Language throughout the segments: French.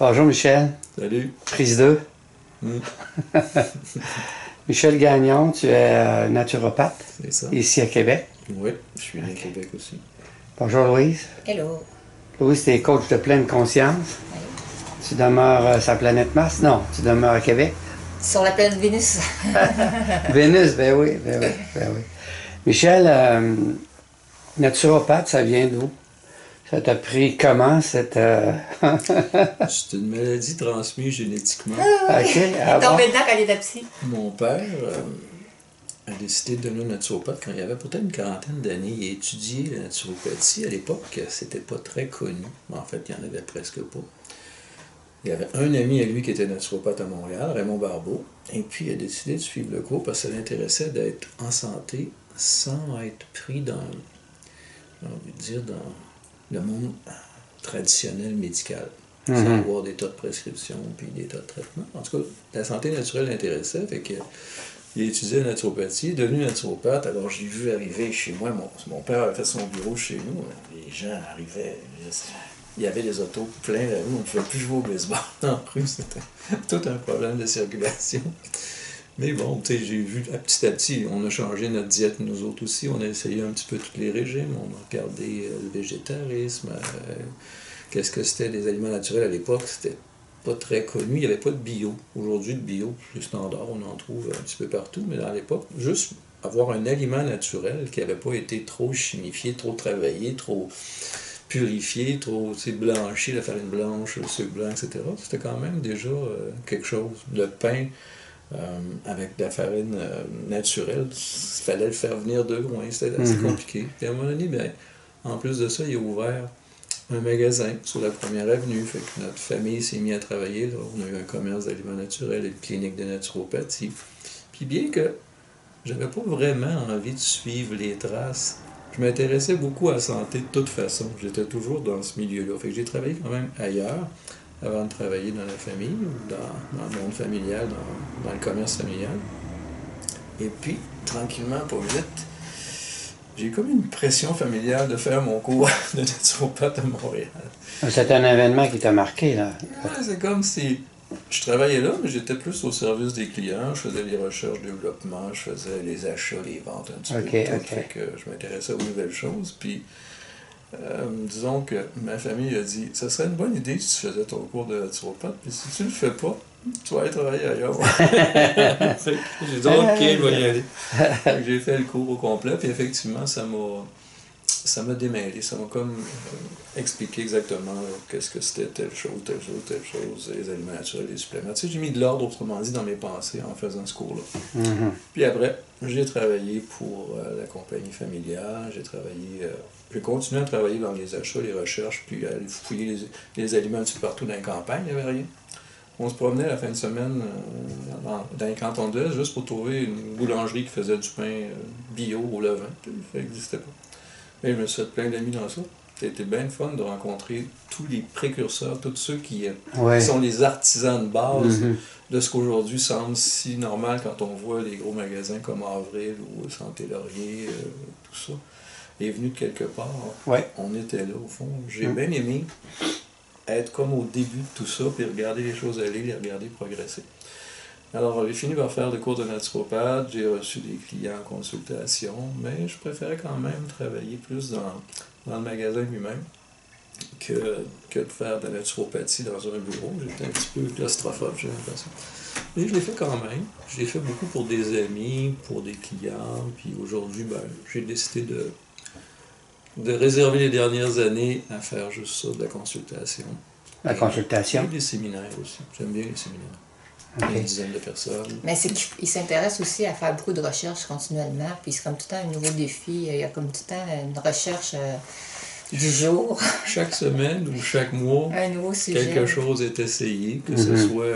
Bonjour Michel. Salut. Prise 2. Mm. Michel Gagnon, tu es naturopathe C'est ça. ici à Québec. Oui, je suis né à Québec aussi. Bonjour Louise. Hello. Louise, tu es coach de pleine conscience. Oui. Tu demeures sur la planète Mars? Non, tu demeures à Québec. Sur la planète Vénus. Vénus, ben oui, ben oui, ben oui. Michel, naturopathe, ça vient d'où? Ça t'a pris comment cette... C'est une maladie transmise génétiquement. OK, ah bon? Tombé dedans quand il était petit. Mon père a décidé de devenir naturopathe quand il avait peut-être une quarantaine d'années. Il a étudié la naturopathie. À l'époque, c'était pas très connu. En fait, il n'y en avait presque pas. Il y avait un ami à lui qui était naturopathe à Montréal, Raymond Barbeau. Et puis, il a décidé de suivre le cours parce que ça l'intéressait d'être en santé sans être pris dans, j'ai envie de dire, dans le monde traditionnel médical. Sans avoir des tas de prescriptions puis des tas de traitements. En tout cas, la santé naturelle l'intéressait, fait que il a étudié la naturopathie, devenu naturopathe. Alors, j'ai vu arriver chez moi, mon père avait fait son bureau chez nous, les gens arrivaient, il y avait des autos pleins la rue, on ne pouvait plus jouer au baseball dans la rue, c'était tout un problème de circulation. Mais bon, tu sais, j'ai vu, petit à petit, on a changé notre diète, nous autres aussi, on a essayé un petit peu tous les régimes, on a regardé le végétarisme, qu'est-ce que c'était des aliments naturels à l'époque, c'était pas très connu, il n'y avait pas de bio. Aujourd'hui, le bio, c'est standard, on en trouve un petit peu partout, mais à l'époque, juste avoir un aliment naturel qui n'avait pas été trop chimifié, trop travaillé, trop purifié, trop blanchi, la farine blanche, le sucre blanc, etc. C'était quand même déjà quelque chose. Le pain, avec de la farine naturelle, il fallait le faire venir de loin, c'était assez compliqué. Puis à un moment donné, bien, en plus de ça, il a ouvert un magasin sur la première avenue, fait que notre famille s'est mise à travailler là. On a eu un commerce d'aliments naturels et une clinique de naturopathie. Puis bien que j'avais pas vraiment envie de suivre les traces, je m'intéressais beaucoup à la santé de toute façon. J'étais toujours dans ce milieu-là. Fait que j'ai travaillé quand même ailleurs avant de travailler dans la famille, ou dans le monde familial, dans le commerce familial. Et puis, tranquillement, pas vite, j'ai comme une pression familiale de faire mon cours de naturopathe à Montréal. C'est un événement qui t'a marqué, là. Ouais, c'est comme si je travaillais là, mais j'étais plus au service des clients. Je faisais les recherches, développement, je faisais les achats, les ventes un petit peu. Fait que je m'intéressais aux nouvelles choses. Puis, disons que ma famille a dit, ça serait une bonne idée si tu faisais ton cours de naturopathe, puis si tu le fais pas, tu vas aller travailler ailleurs. J'ai dit, OK, je vais y aller. J'ai fait le cours au complet, puis effectivement, ça m'a démêlé. Ça m'a comme expliqué exactement qu'est-ce que c'était telle chose, les aliments naturels, les suppléments. Tu sais, j'ai mis de l'ordre, autrement dit, dans mes pensées en faisant ce cours-là. Puis après, j'ai travaillé pour la compagnie familiale, j'ai continué à travailler dans les achats, les recherches, puis à aller fouiller les aliments un petit peu partout dans les campagnes, il n'y avait rien. On se promenait la fin de semaine dans les cantons de l'Est juste pour trouver une boulangerie qui faisait du pain bio au levain. Ça n'existait pas. Mais je me suis fait plein d'amis dans ça. C'était bien fun de rencontrer tous les précurseurs, tous ceux qui sont les artisans de base de ce qu'aujourd'hui semble si normal quand on voit les gros magasins comme Avril ou Santé Laurier, tout ça est venu de quelque part. On était là au fond. J'ai bien aimé être comme au début de tout ça, puis regarder les choses aller, les regarder progresser. Alors, j'ai fini par faire des cours de naturopathe, j'ai reçu des clients en consultation, mais je préférais quand même travailler plus dans le magasin lui-même que de faire de la naturopathie dans un bureau. J'étais un petit peu claustrophobe, j'ai l'impression. Mais je l'ai fait quand même. Je l'ai fait beaucoup pour des amis, pour des clients, puis aujourd'hui, ben, j'ai décidé de réserver les dernières années à faire juste ça, de la consultation. La consultation? Et des séminaires aussi. J'aime bien les séminaires. Une dizaine de personnes. Mais c'est qu'il s'intéresse aussi à faire beaucoup de recherches continuellement, puis c'est comme tout le temps un nouveau défi, il y a comme tout le temps une recherche du jour. Chaque semaine ou chaque mois, un nouveau sujet. Quelque chose est essayé, que ce soit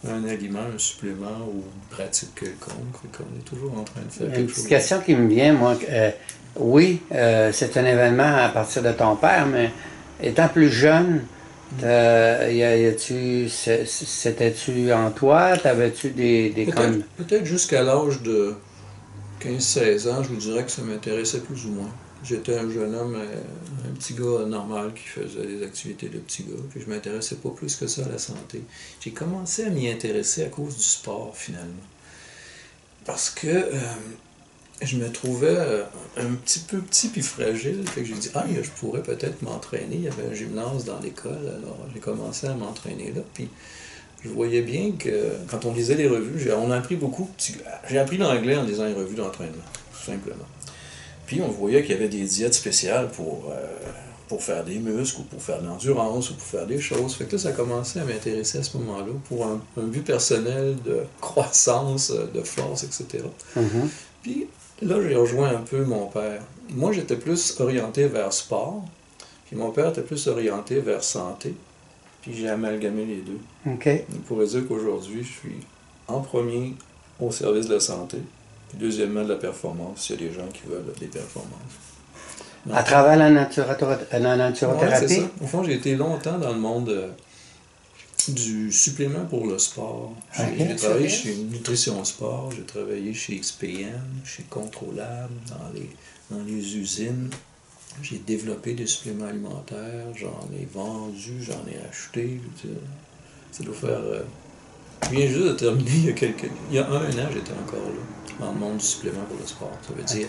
un aliment, un supplément ou une pratique quelconque. On est toujours en train de faire quelque chose. Une question qui me vient, moi, oui, c'est un événement à partir de ton père, mais étant plus jeune, c'était-tu en toi? T'avais-tu des Peut-être jusqu'à l'âge de 15-16 ans, je vous dirais que ça m'intéressait plus ou moins. J'étais un jeune homme, un petit gars normal qui faisait des activités de petit gars, puis je m'intéressais pas plus que ça à la santé. J'ai commencé à m'y intéresser à cause du sport, finalement. Parce que je me trouvais un petit peu petit puis fragile, fait que j'ai dit, je pourrais peut-être m'entraîner. Il y avait un gymnase dans l'école, alors j'ai commencé à m'entraîner là, puis je voyais bien que quand on lisait les revues, on a appris beaucoup. J'ai appris l'anglais en lisant les revues d'entraînement, tout simplement. Puis on voyait qu'il y avait des diètes spéciales pour faire des muscles, ou pour faire de l'endurance, ou pour faire des choses. Fait que là, ça a commencé à m'intéresser à ce moment-là pour un but personnel de croissance, de force, etc. Mhm. Puis là, j'ai rejoint un peu mon père. Moi, j'étais plus orienté vers sport, puis mon père était plus orienté vers santé. Puis j'ai amalgamé les deux. OK. On pourrait dire qu'aujourd'hui, je suis en premier au service de la santé, puis deuxièmement de la performance, s'il y a des gens qui veulent des performances. À travers la Ouais, naturothérapie? c'est ça. Au fond, j'ai été longtemps dans le monde du supplément pour le sport. J'ai travaillé chez Nutrition Sport, j'ai travaillé chez XPM, chez Controlab, dans les usines. J'ai développé des suppléments alimentaires, j'en ai vendu, j'en ai acheté. Ça doit faire... je viens juste de terminer il y a un an, j'étais encore là, dans le monde du supplément pour le sport. Ça veut dire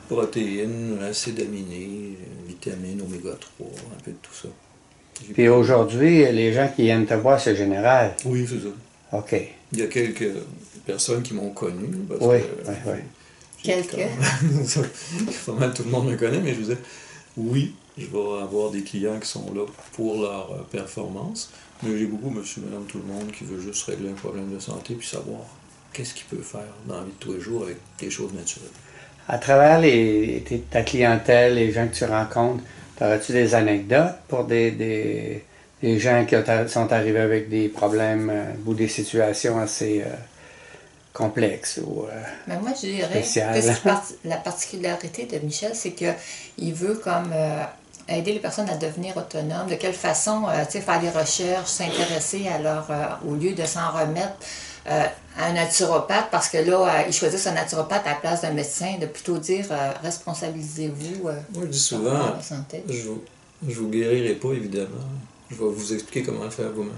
protéines, acides aminés, vitamines, oméga 3, un peu de tout ça. Puis aujourd'hui, les gens qui aiment te voir, c'est général. Oui, c'est ça. OK. Il y a quelques personnes qui m'ont connu. Parce Oui, que, oui. Quelques. Pas mal tout le monde me connaît, mais je vous dis, oui, je vais avoir des clients qui sont là pour leur performance, mais j'ai beaucoup monsieur, madame, tout le monde qui veut juste régler un problème de santé puis savoir qu'est-ce qu'il peut faire dans la vie de tous les jours avec des choses naturelles. À travers ta clientèle, les gens que tu rencontres, aurais-tu des anecdotes pour des gens qui sont arrivés avec des problèmes ou des situations assez complexes ou Mais moi, je dirais spéciales? la particularité de Michel, c'est qu'il veut comme aider les personnes à devenir autonomes. De quelle façon, faire des recherches, s'intéresser à leur... au lieu de s'en remettre à un naturopathe, parce que là, ils choisissent un naturopathe à la place d'un médecin, de plutôt dire responsabilisez-vous Moi, je dis par souvent, rapport à la santé. je vous guérirai pas, évidemment. Je vais vous expliquer comment le faire vous-même.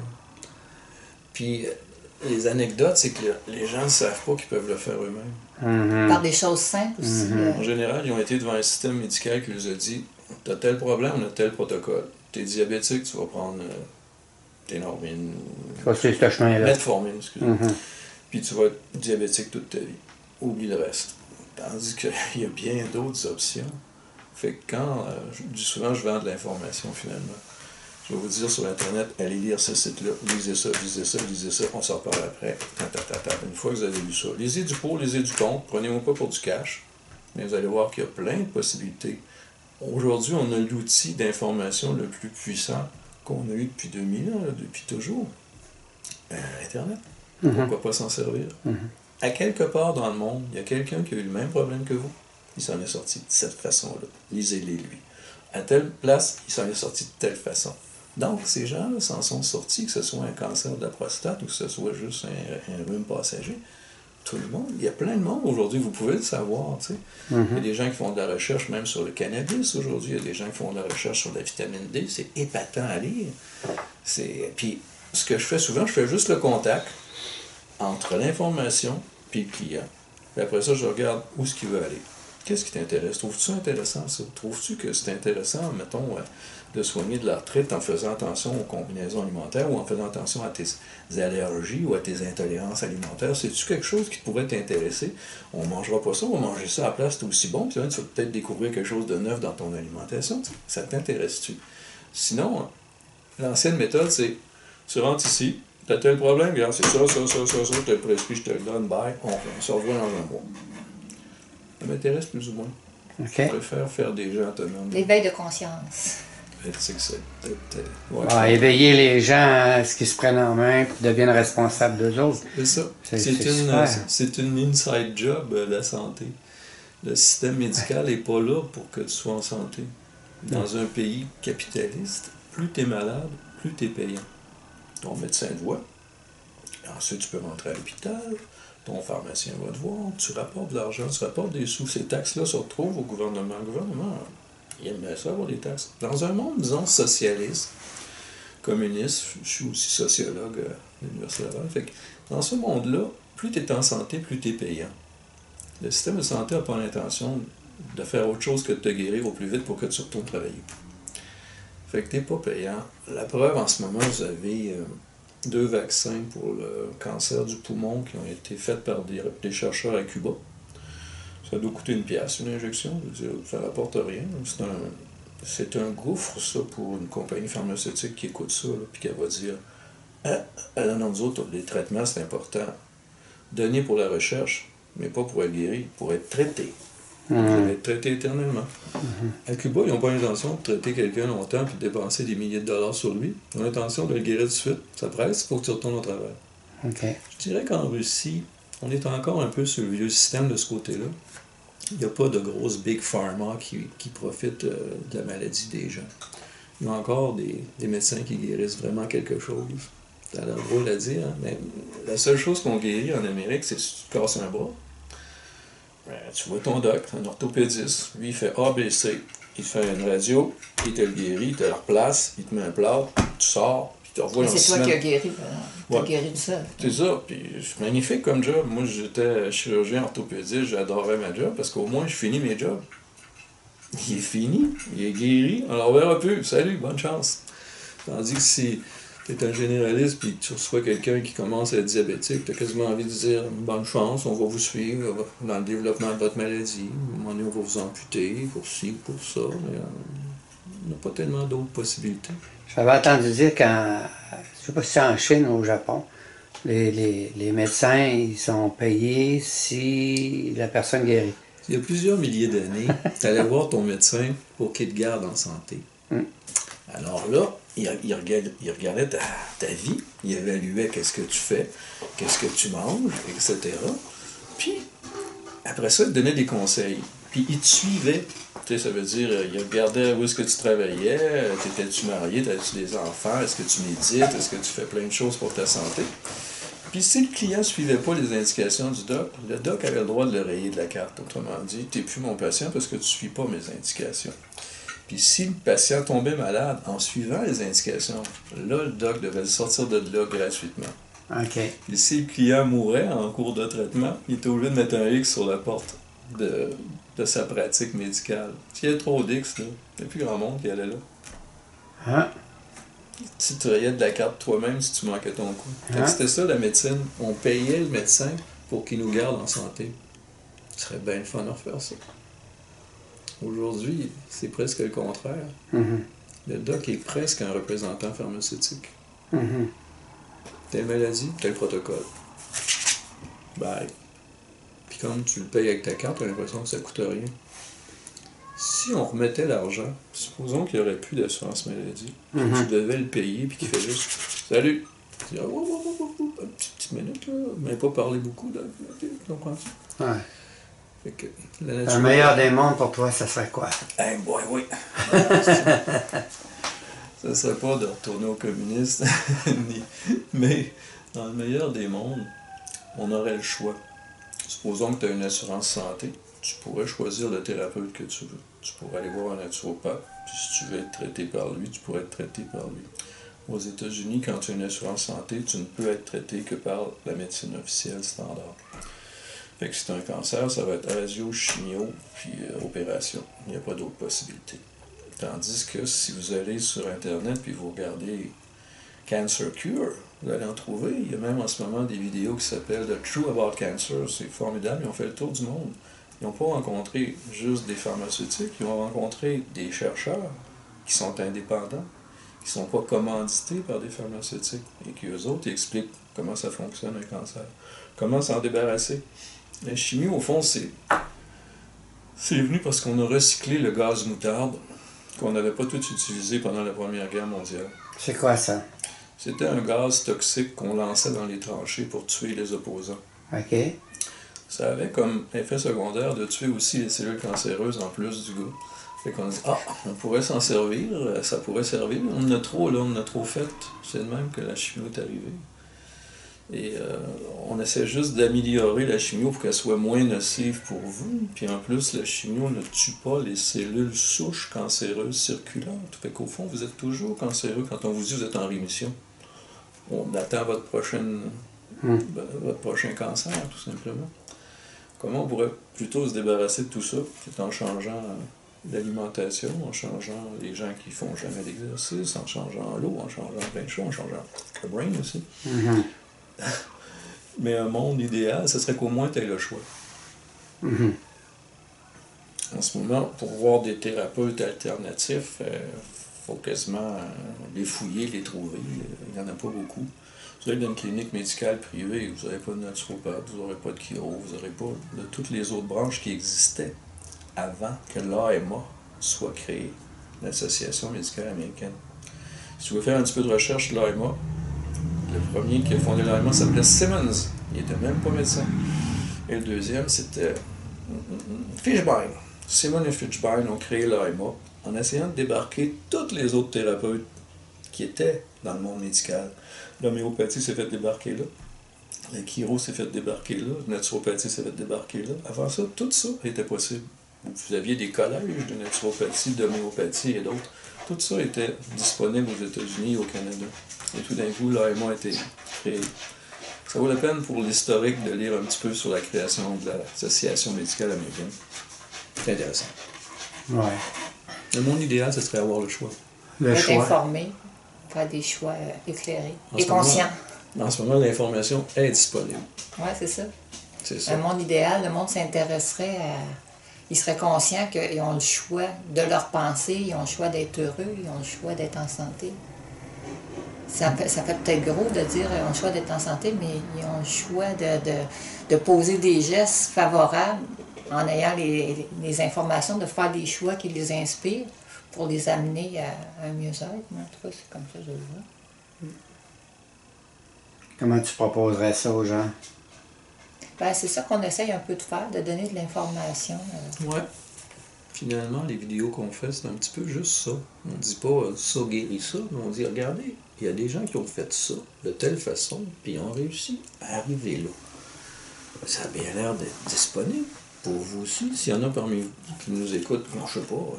Puis, les anecdotes, c'est que les gens ne savent pas qu'ils peuvent le faire eux-mêmes. Par des choses simples aussi. En général, ils ont été devant un système médical qui leur a dit « T'as tel problème, on a tel protocole. T'es diabétique, tu vas prendre Ténormine, Tu vas suivre ce chemin-là. Metformine, excusez-moi. Puis tu vas être diabétique toute ta vie. Oublie le reste. » Tandis qu'il y a bien d'autres options. Fait que quand, souvent, je vends de l'information, finalement. Je vais vous dire sur Internet, allez lire ce site-là, lisez ça, lisez ça, lisez ça, on s'en parle après. Une fois que vous avez lu ça, lisez du pour, lisez du contre, prenez-moi pas pour du cash, mais vous allez voir qu'il y a plein de possibilités. Aujourd'hui, on a l'outil d'information le plus puissant qu'on a eu depuis 2000 ans, depuis toujours. Internet. Pourquoi pas s'en servir? À quelque part dans le monde, il y a quelqu'un qui a eu le même problème que vous. Il s'en est sorti de cette façon-là. Lisez-les, lui. À telle place, il s'en est sorti de telle façon. Donc, ces gens-là s'en sont sortis, que ce soit un cancer de la prostate ou que ce soit juste un rhume passager. Tout le monde, il y a plein de monde aujourd'hui, vous pouvez le savoir, tu sais. Il y a des gens qui font de la recherche même sur le cannabis aujourd'hui, il y a des gens qui font de la recherche sur la vitamine D, c'est épatant à lire. Puis, ce que je fais souvent, je fais juste le contact entre l'information et le client. Puis après ça, je regarde où est-ce qu'il veut aller. Qu'est-ce qui t'intéresse? Trouves-tu ça intéressant, ça? Trouves-tu que c'est intéressant, mettons, de soigner de l'arthrite en faisant attention aux combinaisons alimentaires ou en faisant attention à tes allergies ou à tes intolérances alimentaires? C'est-tu quelque chose qui pourrait t'intéresser? On ne mangera pas ça, on va manger ça à la place, c'est aussi bon. Puis là, tu vas peut-être découvrir quelque chose de neuf dans ton alimentation. Ça t'intéresse-tu? Sinon, l'ancienne méthode, c'est tu rentres ici, tu as tel problème, regarde, c'est ça, tu te le prescris, je te le donne, bye, on se revoit dans un mois. Ça m'intéresse plus ou moins. Okay. Je préfère faire des gens autonomes. L'éveil de conscience. C'est que c'est éveiller les gens à ce qu'ils se prennent en main et deviennent responsables d'eux autres. C'est ça. C'est une inside job, la santé. Le système médical n'est pas là pour que tu sois en santé. Dans un pays capitaliste, plus tu es malade, plus tu es payant. Ton médecin te voit. Ensuite, tu peux rentrer à l'hôpital. Ton pharmacien va te voir, tu rapportes de l'argent, tu rapportes des sous. Ces taxes-là se retrouvent au gouvernement. Le gouvernement, il aime bien ça avoir des taxes. Dans un monde, disons, socialiste, communiste, je suis aussi sociologue à l'Université Laval, fait que dans ce monde-là, plus tu es en santé, plus tu es payant. Le système de santé n'a pas l'intention de faire autre chose que de te guérir au plus vite pour que tu retournes travailler. Fait que tu n'es pas payant. La preuve, en ce moment, vous avez 2 vaccins pour le cancer du poumon qui ont été faits par des chercheurs à Cuba. Ça doit coûter une pièce, une injection. Je veux dire, ça rapporte rien. C'est un gouffre, ça, pour une compagnie pharmaceutique qui écoute ça, puis qui va dire non, nous autres, les traitements, c'est important. Donner pour la recherche, mais pas pour être guéri, pour être traité. Vous allez être traité éternellement. À Cuba, ils n'ont pas l'intention de traiter quelqu'un longtemps puis de dépenser des milliers de dollars sur lui. Ils ont l'intention de le guérir tout de suite. Ça presse, il faut que tu retournes au travail. Okay. Je dirais qu'en Russie, on est encore un peu sur le vieux système de ce côté-là. Il n'y a pas de grosses big pharma qui profitent de la maladie des gens. Il y a encore des médecins qui guérissent vraiment quelque chose. Ça a l'air drôle à dire, hein? Mais la seule chose qu'on guérit en Amérique, c'est si tu te casses un bras. Tu vois ton doc, un orthopédiste, lui il fait A, B, C, il te fait une radio, il te le guérit, il te le replace, il te met un plâtre, tu sors, puis tu te revois dans C'est toi qui as guéri, guéri tout seul. C'est ça, puis c'est magnifique comme job. Moi j'étais chirurgien orthopédiste, j'adorais ma job parce qu'au moins je finis mes jobs. Il est fini, il est guéri, on ne le reverra plus, salut, bonne chance. Tandis que si tu es un généraliste puis tu reçois quelqu'un qui commence à être diabétique, tu as quasiment envie de dire bonne chance, on va vous suivre dans le développement de votre maladie. À un moment donné, on va vous amputer pour ci, pour ça. Mais on n'a pas tellement d'autres possibilités. J'avais entendu dire qu'en, je sais pas si c'est en Chine ou au Japon, les médecins, ils sont payés si la personne guérit. Il y a plusieurs milliers d'années, tu allais voir ton médecin pour qu'il te garde en santé. Alors là, il regardait ta vie, il évaluait qu'est-ce que tu fais, qu'est-ce que tu manges, etc. Puis, après ça, il te donnait des conseils. Puis, il te suivait. Tu sais, ça veut dire, il regardait où est-ce que tu travaillais, t'étais-tu marié, t'avais-tu des enfants, est-ce que tu médites, est-ce que tu fais plein de choses pour ta santé. Puis, si le client ne suivait pas les indications du doc, le doc avait le droit de le rayer de la carte. Autrement dit, tu n'es plus mon patient parce que tu ne suis pas mes indications. Puis si le patient tombait malade en suivant les indications, là, le doc devait le sortir de là gratuitement. OK. Puis si le client mourait en cours de traitement, il était obligé de mettre un X sur la porte de sa pratique médicale. S'il y avait trop d'X, il n'y a plus grand monde qui allait là. Hein? Tu te rayais de la carte toi-même si tu manquais ton coup. Hein? C'était ça la médecine. On payait le médecin pour qu'il nous garde en santé. Ce serait bien le fun de refaire ça. Aujourd'hui, c'est presque le contraire. Le doc est presque un représentant pharmaceutique. Telle maladie, tel protocole. Bye. Puis comme tu le payes avec ta carte, tu as l'impression que ça ne coûte rien. Si on remettait l'argent, supposons qu'il n'y aurait plus d'assurance maladie, tu devais le payer, puis qu'il fait juste « Salut! » Tu dis « une petite minute, là, mais pas parler beaucoup, là. Tu comprends-tu? Ouais. Fait que, Le meilleur des mondes pour toi, ça serait quoi? Hey boy, oui! Ça serait pas de retourner au communiste, mais dans le meilleur des mondes, on aurait le choix. Supposons que tu as une assurance santé, tu pourrais choisir le thérapeute que tu veux. Tu pourrais aller voir un naturopathe, puis si tu veux être traité par lui, tu pourrais être traité par lui. Aux États-Unis, quand tu as une assurance santé, tu ne peux être traité que par la médecine officielle standard. Fait que si tu as un cancer, ça va être radio, chimio, puis opération. Il n'y a pas d'autres possibilités. Tandis que si vous allez sur Internet puis vous regardez Cancer Cure, vous allez en trouver. Il y a même en ce moment des vidéos qui s'appellent The True About Cancer. C'est formidable. Ils ont fait le tour du monde. Ils n'ont pas rencontré juste des pharmaceutiques. Ils ont rencontré des chercheurs qui sont indépendants, qui ne sont pas commandités par des pharmaceutiques et qui, eux autres, expliquent comment ça fonctionne un cancer. Comment s'en débarrasser. La chimie, au fond, c'est venu parce qu'on a recyclé le gaz moutarde qu'on n'avait pas tout utilisé pendant la Première Guerre mondiale. C'est quoi ça? C'était un gaz toxique qu'on lançait dans les tranchées pour tuer les opposants. OK. Ça avait comme effet secondaire de tuer aussi les cellules cancéreuses en plus du gars. Fait qu'on a dit, on pourrait s'en servir, ça pourrait servir. On en a trop, là, on en a trop fait. C'est de même que la chimie est arrivée. Et on essaie juste d'améliorer la chimio pour qu'elle soit moins nocive pour vous. Puis en plus, la chimio ne tue pas les cellules souches cancéreuses circulantes. Fait qu'au fond, vous êtes toujours cancéreux quand on vous dit que vous êtes en rémission. On attend votre prochain cancer, tout simplement. Comment on pourrait plutôt se débarrasser de tout ça? C'est en changeant l'alimentation, en changeant les gens qui font jamais d'exercice, en changeant l'eau, en changeant plein de choses, en changeant le brain aussi. Mais un monde idéal, ce serait qu'au moins tu aies le choix. En ce moment, pour voir des thérapeutes alternatifs, il faut quasiment les fouiller, les trouver. Il n'y en a pas beaucoup. Vous allez dans une clinique médicale privée, vous n'aurez pas de naturopathe, vous n'aurez pas de chiro, vous n'aurez pas de toutes les autres branches qui existaient avant que l'AMA soit créée, l'Association médicale américaine. Si tu veux faire un petit peu de recherche sur l'AMA, le premier qui a fondé l'AMA s'appelait Simmons. Il n'était même pas médecin. Et le deuxième, c'était Fishbein. Simmons et Fishbein ont créé l'AMA en essayant de débarquer tous les autres thérapeutes qui étaient dans le monde médical. L'homéopathie s'est fait débarquer là. La chiro s'est fait débarquer là. La naturopathie s'est fait débarquer là. Avant ça, tout ça était possible. Vous aviez des collèges de naturopathie, d'homéopathie et d'autres. Tout ça était disponible aux États-Unis et au Canada. Et tout d'un coup, l'AMA a été créé. Ça vaut la peine pour l'historique de lire un petit peu sur la création de l'Association médicale américaine. C'est intéressant. Ouais. Mon idéal, ce serait avoir le choix. Le Être choix. informé, faire des choix éclairés et conscients. En ce moment, l'information est disponible. Oui, c'est ça. C'est ça. Un monde idéal, le monde s'intéresserait à... Ils seraient conscients qu'ils ont le choix de leur pensée, ils ont le choix d'être heureux, ils ont le choix d'être en santé. Ça fait peut-être gros de dire qu'ils ont le choix d'être en santé, mais ils ont le choix de poser des gestes favorables en ayant les informations, de faire des choix qui les inspirent pour les amener à un mieux-être. En tout cas, c'est comme ça que je le vois. Comment tu proposerais ça aux gens? Ben, c'est ça qu'on essaye un peu de faire, de donner de l'information. Ouais. Finalement, les vidéos qu'on fait, c'est un petit peu juste ça. On ne dit pas ça guérit ça, mais on dit regardez, il y a des gens qui ont fait ça de telle façon, puis ils ont réussi à arriver là. Ça a bien l'air d'être disponible pour vous aussi. S'il y en a parmi vous qui nous écoutent, je sais pas,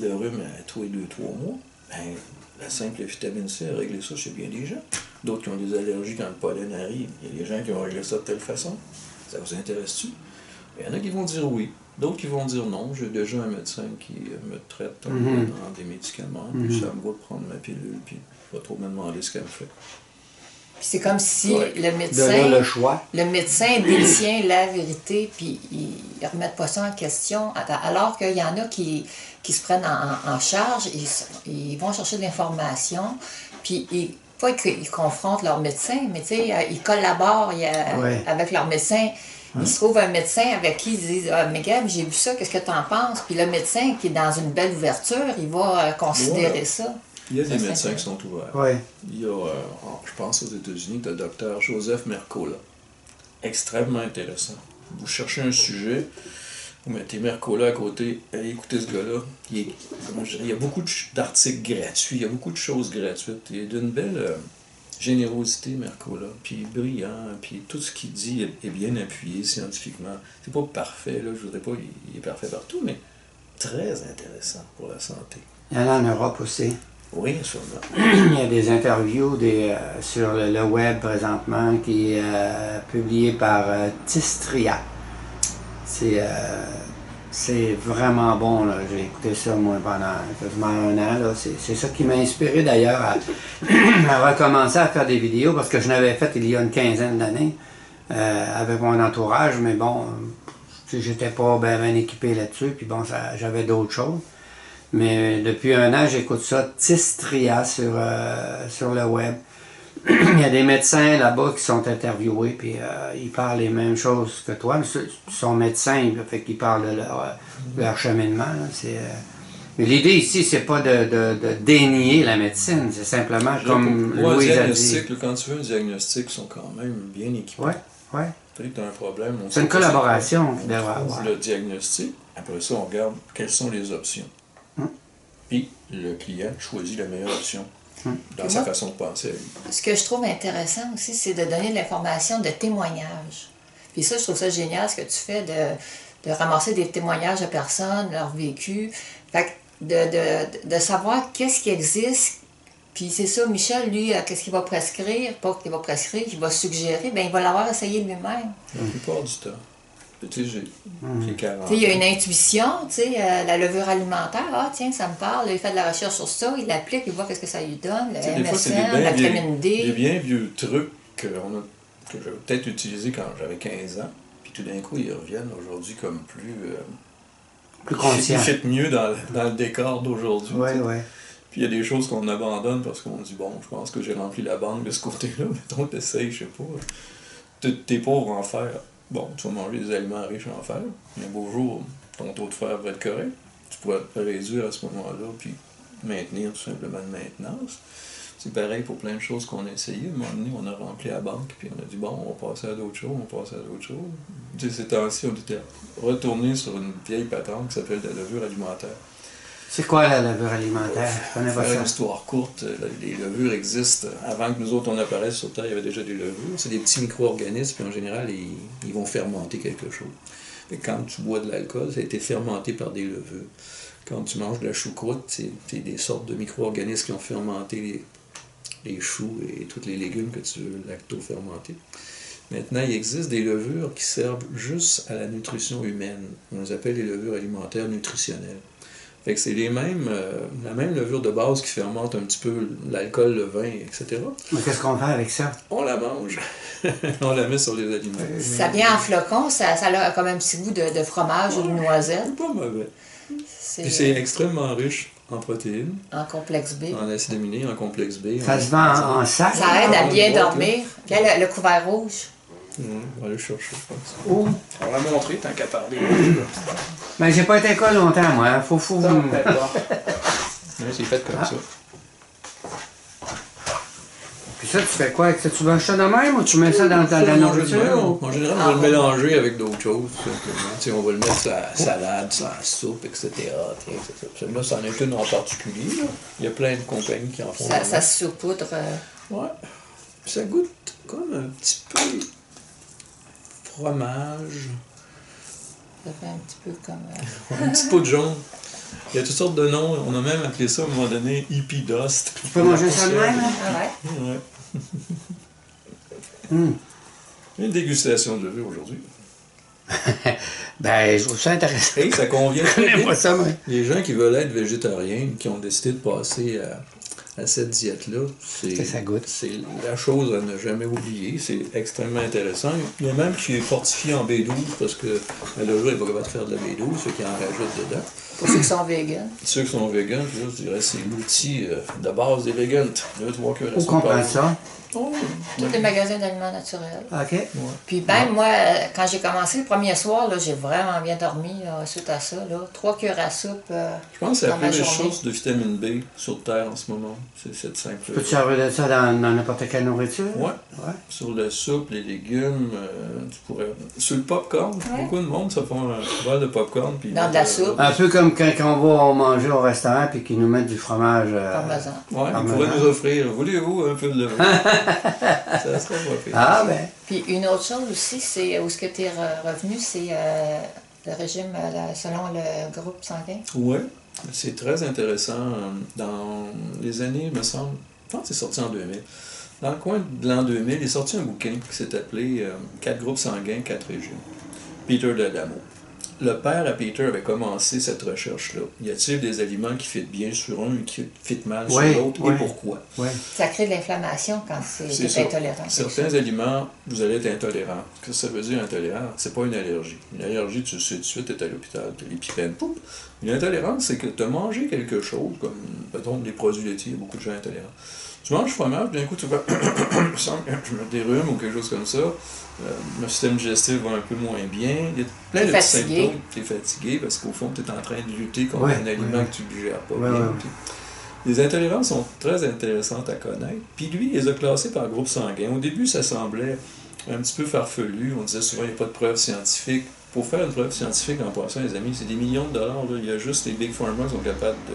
le rhume à tous les 2-3 mois, ben, la simple vitamine C a réglé ça chez bien des gens. D'autres qui ont des allergies quand le pollen arrive, il y a des gens qui ont réglé ça de telle façon. Ça vous intéresse-tu? Il y en a qui vont dire oui. D'autres qui vont dire non. J'ai déjà un médecin qui me traite en donnant des médicaments, puis ça me va de prendre ma pilule, puis pas trop me demander ce qu'elle me fait. Puis c'est comme si le De là, le choix. médecin détient la vérité, puis ils ne remettent pas ça en question. Alors qu'il y en a qui se prennent en charge, ils vont chercher de l'information, puis pas qu'ils confrontent leur médecin, mais ils collaborent avec leur médecin. Ils se trouvent un médecin avec qui ils disent « mais Gab, j'ai vu ça, qu'est-ce que tu en penses? » Puis le médecin qui est dans une belle ouverture, il va considérer ça. Il y a des médecins qui sont ouverts. Ouais. Il y a, je pense aux États-Unis, le docteur Joseph Mercola. Extrêmement intéressant. Vous cherchez un sujet, vous mettez Mercola à côté, allez écouter ce gars-là. Il y a beaucoup d'articles gratuits, il y a beaucoup de choses gratuites. Il est d'une belle générosité, Mercola, puis brillant, puis tout ce qu'il dit est bien appuyé scientifiquement. C'est pas parfait, là, je voudrais pas, il est parfait partout, mais très intéressant pour la santé. Il y en a en Europe aussi. Oui, sûrement. Il y a des interviews sur le web présentement qui est publié par Tistria. C'est vraiment bon, là. J'ai écouté ça moi pendant quasiment un an. Là. C'est ça qui m'a inspiré d'ailleurs à recommencer à faire des vidéos parce que je l'avais fait il y a une quinzaine d'années avec mon entourage, mais bon, j'étais pas bien équipé là-dessus, puis bon, j'avais d'autres choses. Mais depuis un an, j'écoute ça, Tistria sur le web. Il y a des médecins là-bas qui sont interviewés, puis ils parlent les mêmes choses que toi. Ils sont médecins, fait qu'ils parlent de leur cheminement. Là. Mais l'idée ici, c'est pas de dénier la médecine, c'est simplement comme Louise a dit. Quand tu veux un diagnostic, ils sont quand même bien équipés. Oui. Peut-être que tu as un problème. C'est une collaboration qu'il devrait avoir. Le diagnostic, après ça, on regarde quelles sont les options. Puis le client choisit la meilleure option. dans sa façon de penser à lui. Ce que je trouve intéressant aussi, c'est de donner de l'information de témoignages. Puis ça, je trouve ça génial, ce que tu fais, de ramasser des témoignages de personnes, leur vécu. Fait que de savoir qu'est-ce qui existe. Puis c'est ça, Michel, lui, qu'est-ce qu'il va prescrire, pas qu'il va prescrire, qu'il va suggérer, bien, il va l'avoir essayé lui-même. La plupart du temps. Tu sais, j'ai 40 ans. Il y a une intuition, tu sais, la levure alimentaire, ah tiens, ça me parle, il fait de la recherche sur ça, il l'applique, il voit qu'est-ce que ça lui donne, le Des fois, c'est MSM, la vitamine des D. bien vieux trucs que j'avais peut-être utilisés quand j'avais 15 ans, puis tout d'un coup, ils reviennent aujourd'hui comme plus conscients. Ils fit mieux dans le décor d'aujourd'hui. Oui, oui. Puis il y a des choses qu'on abandonne parce qu'on dit, bon, je pense que j'ai rempli la banque de ce côté-là, mettons, t'essayes, je sais pas. T'es pauvre en fer. Bon, tu vas manger des aliments riches en fer. Un beau jour, ton taux de fer va être correct. Tu pourras te réduire à ce moment-là, puis maintenir tout simplement de maintenance. C'est pareil pour plein de choses qu'on a essayé. À un moment donné, on a rempli la banque, puis on a dit, bon, on va passer à d'autres choses, Tu sais, ces temps-ci, on était retourné sur une vieille patente qui s'appelle la levure alimentaire. C'est quoi la levure alimentaire? Je connais pas Faire une ça. histoire courte, les levures existent. Avant que nous autres on apparaisse sur Terre, il y avait déjà des levures. C'est des petits micro-organismes, puis en général, ils vont fermenter quelque chose. Fait que quand tu bois de l'alcool, ça a été fermenté par des levures. Quand tu manges de la choucroute, c'est des sortes de micro-organismes qui ont fermenté les choux et tous les légumes que tu veux lacto-fermenter. Maintenant, il existe des levures qui servent juste à la nutrition humaine. On les appelle les levures alimentaires nutritionnelles. Fait que c'est la même levure de base qui fermente un petit peu l'alcool, le vin, etc. Mais qu'est-ce qu'on fait avec ça? On la mange. On la met sur les aliments. Ça vient en flocon, ça a comme un petit goût de fromage ou de noisette. C'est pas mauvais. Puis c'est extrêmement riche en protéines, en complexe B. en acides aminés, en complexe B. Ça se vend en sac? Ça aide à bien dormir. Puis le couvert rouge. On va aller chercher, je pense. Oh. On va montrer tant qu'à parler. Ben, j'ai pas été à l'école longtemps, moi. Faut Oui, c'est fait comme ça. Puis ça, tu fais quoi avec ça? Tu manges ça de même ou tu mets ça dans la nourriture? En général, on va le mélanger avec d'autres choses, tout simplement. T'sais, on va le mettre sur la salade, sur la soupe, etc. Là, c'en est une en particulier. Là. Il y a plein de compagnies qui en font. Ça se saupoudre. Ouais. Puis ça goûte comme un petit peu fromage. Ça fait un petit peu comme... Un petit pot de jaune. Il y a toutes sortes de noms. On a même appelé ça à un moment donné hippie dust. Tu peux manger ça de même? Ah ouais. Ouais. Une dégustation de levure aujourd'hui. Ben, je trouve ça intéressant. Et ça convient Je très connais bien. pas ça, moi. Les gens qui veulent être végétariens, qui ont décidé de passer à cette diète-là, Que ça goûte. c'est la chose à ne jamais oublier. C'est extrêmement intéressant. Il y a même qui est fortifié en B12 parce que la levure n'est pas capable de faire de la B12, ceux qui en rajoutent dedans. Pour ceux qui sont véganes. Ceux qui sont végans, je dirais c'est l'outil de base des végans. 2-3 cœurs. Où qu'on prend ça? Oh, Tous les magasins d'aliments naturels. OK. ouais. Puis même moi, quand j'ai commencé le premier soir, là, j'ai vraiment bien dormi suite à ça. Là. 3 cuillères à soupe Je pense que c'est la dans ma plus riche journée. source de vitamine B sur Terre en ce moment. C'est cette simple. Tu peux te servir de ça dans n'importe quelle nourriture? Ouais. Ouais. Sur la soupe, les légumes, tu pourrais. Sur le popcorn, Ouais. beaucoup de monde se font un bol de popcorn. Puis Dans de la soupe. Un peu comme quand on va manger au restaurant et qu'ils nous mettent du fromage. Parmesan. Ouais, ils Parmesan. pourraient nous offrir. Voulez-vous un peu de levure? Ça serait pas pire. Ah, ben. Puis une autre chose aussi, c'est où ce que tu es revenu, c'est le régime selon le groupe sanguin. Oui, c'est très intéressant. Dans les années, il me semble, je pense que c'est sorti en 2000. Dans le coin de l'an 2000, il est sorti un bouquin qui s'est appelé 4 groupes sanguins, 4 régimes. Peter D'Adamo. Le père à Peter avait commencé cette recherche-là. Y a-t-il des aliments qui fitent bien sur un et qui fitent mal sur Oui, l'autre oui. et pourquoi? Ouais. Ça crée de l'inflammation quand c'est ça. intolérant. Certains aliments, vous allez être intolérant. Ce que ça veut dire intolérant, c'est pas une allergie. Une allergie, tu le sais tout de suite, tu es à l'hôpital, tu as l'épipène, poup. Une intolérance, c'est que tu as mangé quelque chose, comme, mettons, des produits laitiers, il y a beaucoup de gens intolérants. Tu manges du fromage, d'un coup, tu vas, il me semble que je me des rhumes ou quelque chose comme ça. Le système digestif va un peu moins bien. Il y a plein T'es de petits fatigué. symptômes. Tu es fatigué parce qu'au fond, tu es en train de lutter contre Ouais, un aliment ouais. que tu ne digères pas Ouais, bien. ouais. Puis, les intolérances sont très intéressantes à connaître. Puis lui, il les a classées par groupe sanguin. Au début, ça semblait un petit peu farfelu. On disait souvent qu'il n'y a pas de preuves scientifiques. Pour faire une preuve scientifique en passant, les amis, c'est des millions de dollars. Là. Il y a juste les Big Pharma qui sont capables de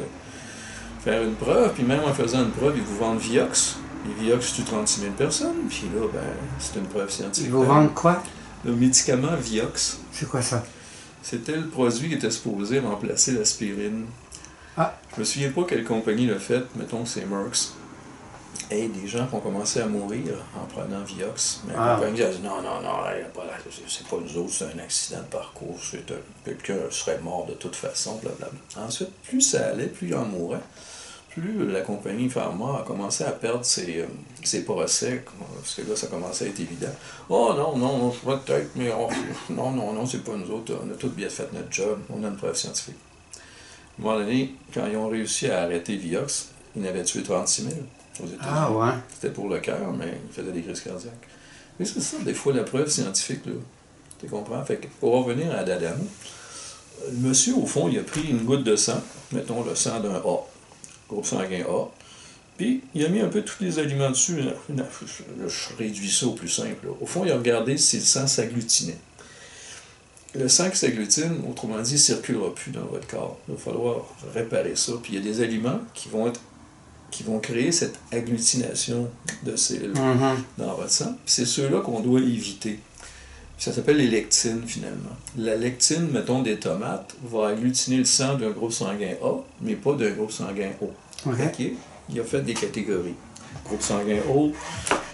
faire une preuve, puis même en faisant une preuve, ils vous vendent Vioxx. Et Vioxx tue 36 000 personnes, puis là, ben, c'est une preuve scientifique. Ils vous vendent quoi? Le médicament Vioxx. C'est quoi ça? C'était le produit qui était supposé remplacer l'aspirine. Ah. Je me souviens pas quelle compagnie l'a fait, mettons que c'est Merckx. Et des gens qui ont commencé à mourir en prenant Vioxx. Mais la compagnie a dit non, c'est pas nous autres, c'est un accident de parcours, quelqu'un serait mort de toute façon, blablabla. Ensuite, plus ça allait, plus il en mourait, plus la compagnie Pharma a commencé à perdre ses procès, parce que là, ça commençait à être évident. Oh non, peut-être, mais non, c'est pas nous autres, on a tous bien fait notre job, on a une preuve scientifique. À un moment donné, quand ils ont réussi à arrêter Vioxx, ils en avaient tué 36 000. Aux États-Unis. Ah ouais. C'était pour le cœur, mais il faisait des crises cardiaques. Mais c'est ça, des fois, la preuve scientifique, là. Tu comprends? Fait que pour revenir à D'Adamo, le monsieur, au fond, il a pris une goutte de sang, mettons le sang d'un A, groupe sanguin A, puis il a mis un peu tous les aliments dessus. Je réduis ça au plus simple. Là. Au fond, il a regardé si le sang s'agglutinait. Le sang qui s'agglutine, autrement dit, ne circulera plus dans votre corps. Il va falloir réparer ça. Puis il y a des aliments qui vont créer cette agglutination de cellules dans votre sang. C'est ceux-là qu'on doit éviter. Ça s'appelle les lectines, finalement. La lectine, mettons, des tomates, va agglutiner le sang d'un groupe sanguin A, mais pas d'un groupe sanguin O. Okay. Il a fait des catégories. Groupe sanguin O,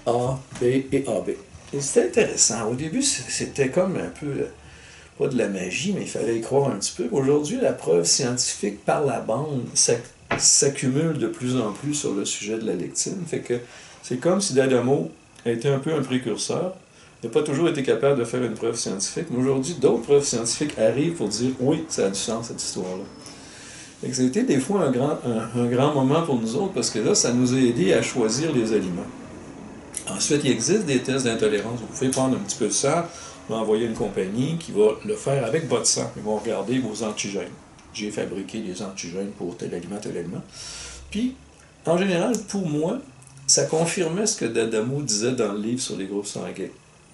A, B et AB. Et c'était intéressant. Au début, c'était comme un peu, pas de la magie, mais il fallait y croire un petit peu. Aujourd'hui, la preuve scientifique par la bande, s'accumule de plus en plus sur le sujet de la lectine. Fait que c'est comme si D'Adamo était un peu un précurseur. Il n'a pas toujours été capable de faire une preuve scientifique, mais aujourd'hui, d'autres preuves scientifiques arrivent pour dire oui, ça a du sens, cette histoire-là. Fait que ça a été des fois un grand moment pour nous autres, parce que là, ça nous a aidé à choisir les aliments. Ensuite, il existe des tests d'intolérance. Vous pouvez prendre un petit peu de sang, m'envoyer une compagnie qui va le faire avec votre sang. Ils vont regarder vos antigènes. J'ai fabriqué des antigènes pour tel aliment. Puis, en général, pour moi, ça confirmait ce que D'Adamo disait dans le livre sur les groupes sanguins.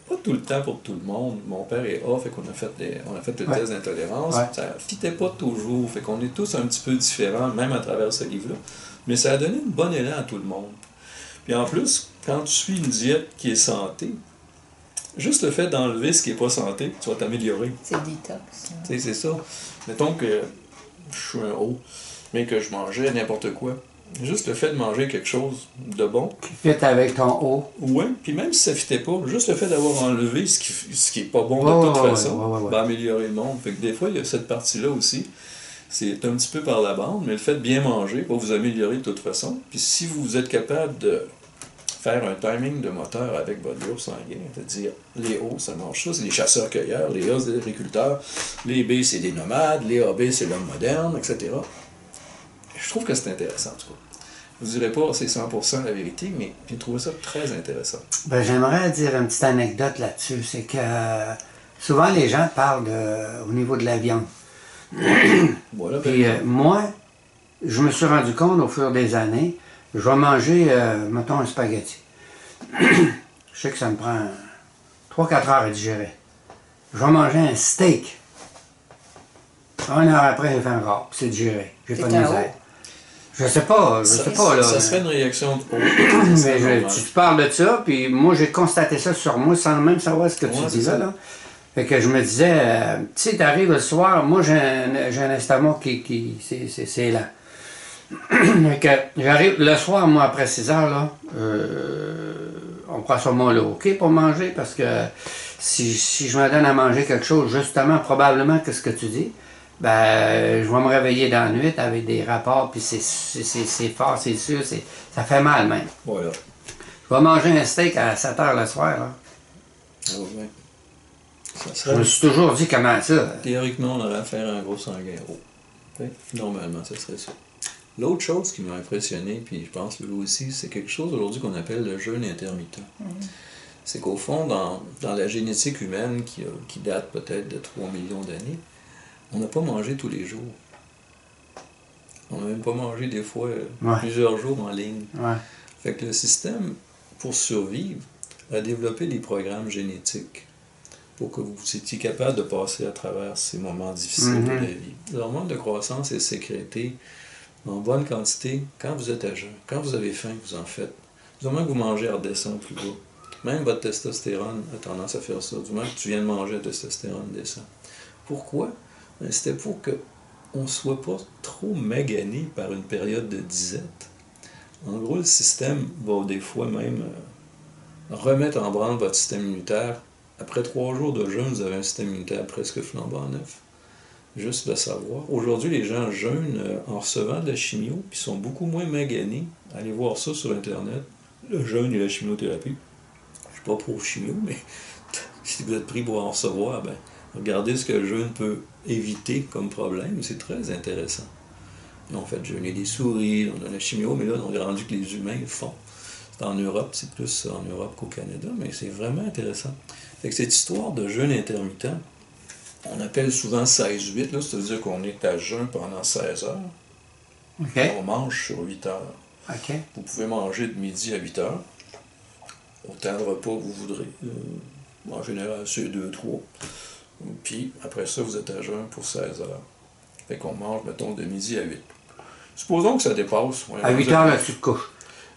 Pas tout le temps pour tout le monde. Mon père est A, fait qu'on a fait le test d'intolérance. Ouais. Ça ne fitait pas toujours, fait qu'on est tous un petit peu différents, même à travers ce livre-là. Mais ça a donné une bonne élan à tout le monde. Puis en plus, quand tu suis une diète qui est santé, juste le fait d'enlever ce qui n'est pas santé, tu vas t'améliorer. C'est détox. Tu sais, c'est ça. Mettons que je suis un haut, mais que je mangeais n'importe quoi. Juste le fait de manger quelque chose de bon. Qui fit avec ton haut. Oui, puis même si ça ne fitait pas, juste le fait d'avoir enlevé ce qui est pas bon de toute façon, va améliorer le monde. Fait que des fois, il y a cette partie-là aussi. C'est un petit peu par la bande, mais le fait de bien manger va vous améliorer de toute façon. Puis si vous êtes capable de faire un timing de moteur avec votre groupe sanguin, c'est-à-dire les hauts, ça mange ça, c'est des chasseurs-cueilleurs, les A, c'est des agriculteurs, les B, c'est des nomades, les AB, c'est l'homme moderne, etc. Je trouve que c'est intéressant, en tout cas. Je ne vous dirai pas c'est 100% la vérité, mais j'ai trouvé ça très intéressant. Ben, j'aimerais dire une petite anecdote là-dessus. C'est que souvent les gens parlent au niveau de la viande. Voilà, puis moi, je me suis rendu compte au fur des années, je vais manger, mettons, un spaghetti. Je sais que ça me prend 3-4 heures à digérer. Je vais manger un steak. 1 heure après, j'ai fait un rap, c'est digéré. J'ai pas de misère. Je sais pas, là. Ça serait une réaction de haut. Mais tu parles de ça, puis moi, j'ai constaté ça sur moi sans même savoir ce que tu disais, là. Fait que je me disais, tu sais, t'arrives le soir, moi, j'ai un estomac qui c'est lent. Fait que j'arrive le soir, moi, après 6 heures, là, on prend sûrement le OK pour manger, parce que si je me donne à manger quelque chose, justement, probablement que ce que tu dis, ben, je vais me réveiller dans la nuit avec des rapports, puis c'est fort, c'est sûr, ça fait mal même. Voilà. Je vais manger un steak à 7 heures le soir, là. Ah oui. Je me suis toujours dit comment ça. Théoriquement, on aurait à faire un gros sanguin haut. Okay? Normalement, ça serait ça. L'autre chose qui m'a impressionné, puis je pense lui aussi, c'est quelque chose aujourd'hui qu'on appelle le jeûne intermittent. C'est qu'au fond, dans la génétique humaine qui date peut-être de 3 millions d'années, on n'a pas mangé tous les jours. On n'a même pas mangé des fois plusieurs jours en ligne. Ouais. Fait que le système, pour survivre, a développé des programmes génétiques pour que vous étiez capable de passer à travers ces moments difficiles de la vie. L'hormone de croissance est sécrétée en bonne quantité quand vous êtes à jeun. Quand vous avez faim, vous en faites. Du moment que vous mangez, elle redescend plus bas. Même votre testostérone a tendance à faire ça. Du moment que tu viens de manger, la testostérone descend. Pourquoi? Ben, c'était pour qu'on ne soit pas trop magané par une période de disette. En gros, le système va des fois même remettre en branle votre système immunitaire. Après 3 jours de jeûne, vous avez un système immunitaire presque flambant neuf. Juste de savoir. Aujourd'hui, les gens jeûnent en recevant de la chimio, puis sont beaucoup moins maganés. Allez voir ça sur Internet. Le jeûne et la chimiothérapie. Je ne suis pas pro chimio, mais si vous êtes pris pour en recevoir, ben, regardez ce que le jeûne peut éviter comme problème. C'est très intéressant. On fait jeûner des souris, on a la chimio, mais là, on est rendu que les humains le font. C'est en Europe, c'est plus en Europe qu'au Canada, mais c'est vraiment intéressant. Fait que cette histoire de jeûne intermittent, on appelle souvent 16-8, là, c'est-à-dire qu'on est à jeûn pendant 16 heures. OK. On mange sur 8 heures. OK. Vous pouvez manger de midi à 8 heures, autant de repas que vous voudrez. En général, c'est 2-3. Puis, après ça, vous êtes à jeûn pour 16 heures. Fait qu'on mange, mettons, de midi à 8. Supposons que ça dépasse. Ouais, À 8 heures, là, tu te couches.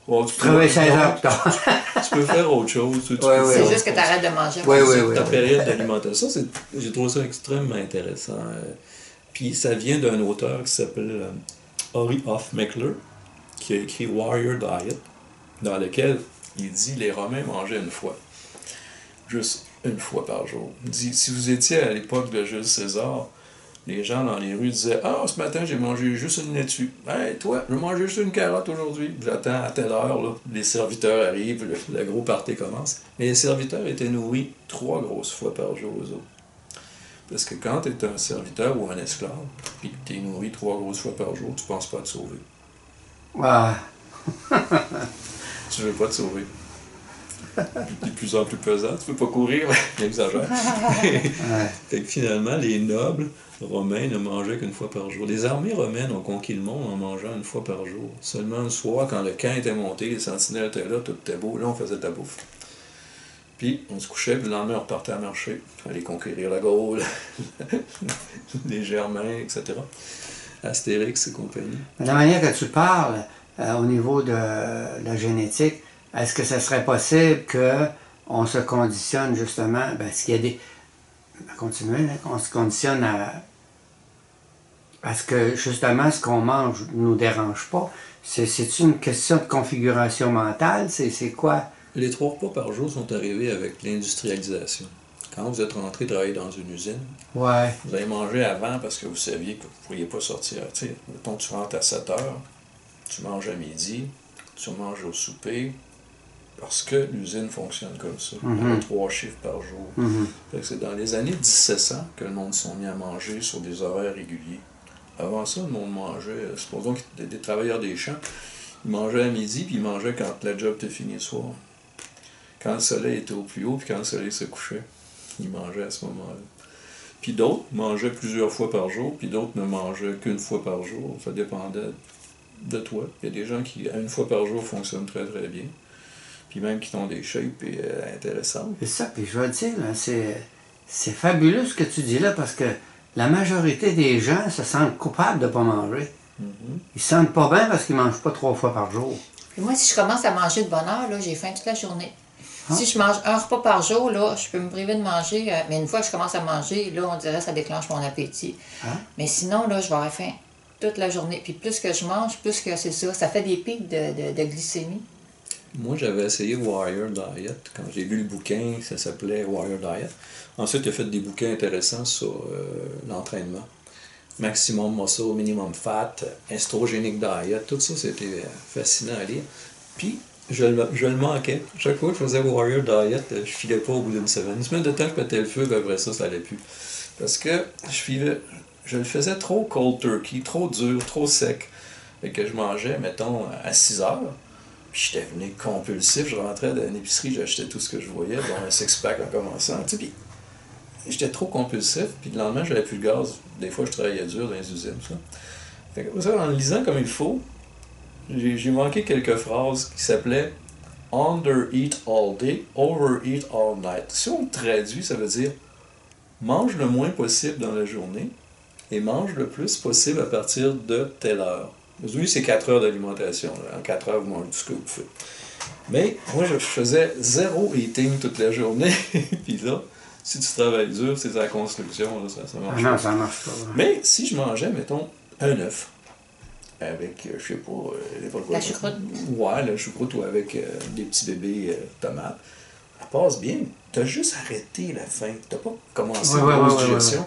Bon, Tu travailles 16 heures plus tard. Tu peux faire autre chose. Tu peux Ouais, C'est ouais. juste que tu arrêtes de manger. Oui. Ta période d'alimentation, j'ai trouvé ça extrêmement intéressant. Puis ça vient d'un auteur qui s'appelle Ori Hofmeckler, qui a écrit Warrior Diet, dans lequel il dit les Romains mangeaient une fois. Juste une fois par jour. Il dit, si vous étiez à l'époque de Jules César, les gens dans les rues disaient « Ah, ce matin, j'ai mangé juste une laitue. Hey, toi, je vais manger juste une carotte aujourd'hui. J'attends à telle heure, là, les serviteurs arrivent, le gros party commence. » Mais les serviteurs étaient nourris 3 grosses fois par jour, eux autres. Parce que quand tu es un serviteur ou un esclave, et que tu es nourri 3 grosses fois par jour, tu ne penses pas te sauver. Ouais. Tu ne veux pas te sauver. Tu es de plus en plus pesant, tu ne peux pas courir, j'exagère. Fait que finalement, les nobles romains ne mangeaient qu'une fois par jour. Les armées romaines ont conquis le monde en mangeant une fois par jour. Seulement le soir, quand le camp était monté, les sentinelles étaient là, tout était beau, là on faisait de la bouffe. Puis on se couchait, puis le lendemain on repartait à marcher, aller conquérir la Gaule, les Germains, etc. Astérix et compagnie. De la manière que tu parles, au niveau de la génétique, est-ce que ce serait possible qu'on se conditionne justement, parce qu'il y a des... Continuez, qu'on se conditionne à ce que justement ce qu'on mange ne nous dérange pas. C'est une question de configuration mentale? C'est quoi? Les 3 repas par jour sont arrivés avec l'industrialisation. Quand vous êtes rentré travailler dans une usine, Ouais. vous avez mangé avant parce que vous saviez que vous ne pourriez pas sortir. Tu sais, mettons, tu rentres à 7 heures, tu manges à midi, tu manges au souper, parce que l'usine fonctionne comme ça. Il y a 3 chiffres par jour. Fait que c'est dans les années 1700 que le monde s'est mis à manger sur des horaires réguliers. Avant ça, le monde mangeait, supposons que des travailleurs des champs, ils mangeaient à midi, puis ils mangeaient quand la job était finie le soir. Quand le soleil était au plus haut, puis quand le soleil se couchait, ils mangeaient à ce moment-là. Puis d'autres mangeaient plusieurs fois par jour, puis d'autres ne mangeaient qu'une fois par jour. Ça dépendait de toi. Il y a des gens qui, à une fois par jour, fonctionnent très très bien. Puis même qui ont des shapes intéressantes. C'est ça, puis je vais te dire, là, c'est fabuleux ce que tu dis là, parce que la majorité des gens se sentent coupables de ne pas manger. Ils se sentent pas bien parce qu'ils ne mangent pas 3 fois par jour. Puis moi, si je commence à manger de bonne heure, là, j'ai faim toute la journée. Si je mange un repas par jour, là, je peux me priver de manger, mais une fois que je commence à manger, là, on dirait que ça déclenche mon appétit. Mais sinon, là, je vais avoir faim toute la journée. Puis plus que je mange, plus que c'est ça. Ça fait des pics de glycémie. Moi, j'avais essayé Warrior Diet quand j'ai lu le bouquin, ça s'appelait Warrior Diet. Ensuite, il a fait des bouquins intéressants sur l'entraînement. Maximum muscle, minimum fat, estrogenic diet, tout ça, c'était fascinant à lire. Puis, je le manquais. Chaque fois que je faisais Warrior Diet, je filais pas au bout d'une semaine. Une semaine de temps, je pétais le feu, puis après ça, ça allait plus. Parce que je le faisais trop cold turkey, trop dur, trop sec. Fait que je mangeais, mettons, à 6 heures. Puis j'étais devenu compulsif, je rentrais dans une épicerie, j'achetais tout ce que je voyais, dont un six-pack en commençant, tu sais, puis j'étais trop compulsif, puis le lendemain, j'avais plus le gaz. Des fois, je travaillais dur dans les usines, ça. Fait que ça, en le lisant comme il faut, j'ai manqué quelques phrases qui s'appelaient « Under-eat all day, over-eat all night ». Si on le traduit, ça veut dire « mange le moins possible dans la journée et mange le plus possible à partir de telle heure ». Aujourd'hui, c'est 4 heures d'alimentation. En 4 heures, vous mangez tout ce que vous faites. Mais moi, je faisais 0 eating toute la journée. Puis là, si tu travailles dur, c'est la construction, là, ça marche non, pas. ça marche pas. Ouais. Mais si je mangeais, mettons, un œuf, avec, je sais pas, n'importe quoi. La choucroute. Ouais, la choucroute ou avec des petits bébés tomates. Ça passe bien. T'as juste arrêté la faim. T'as pas commencé une grosse digestion.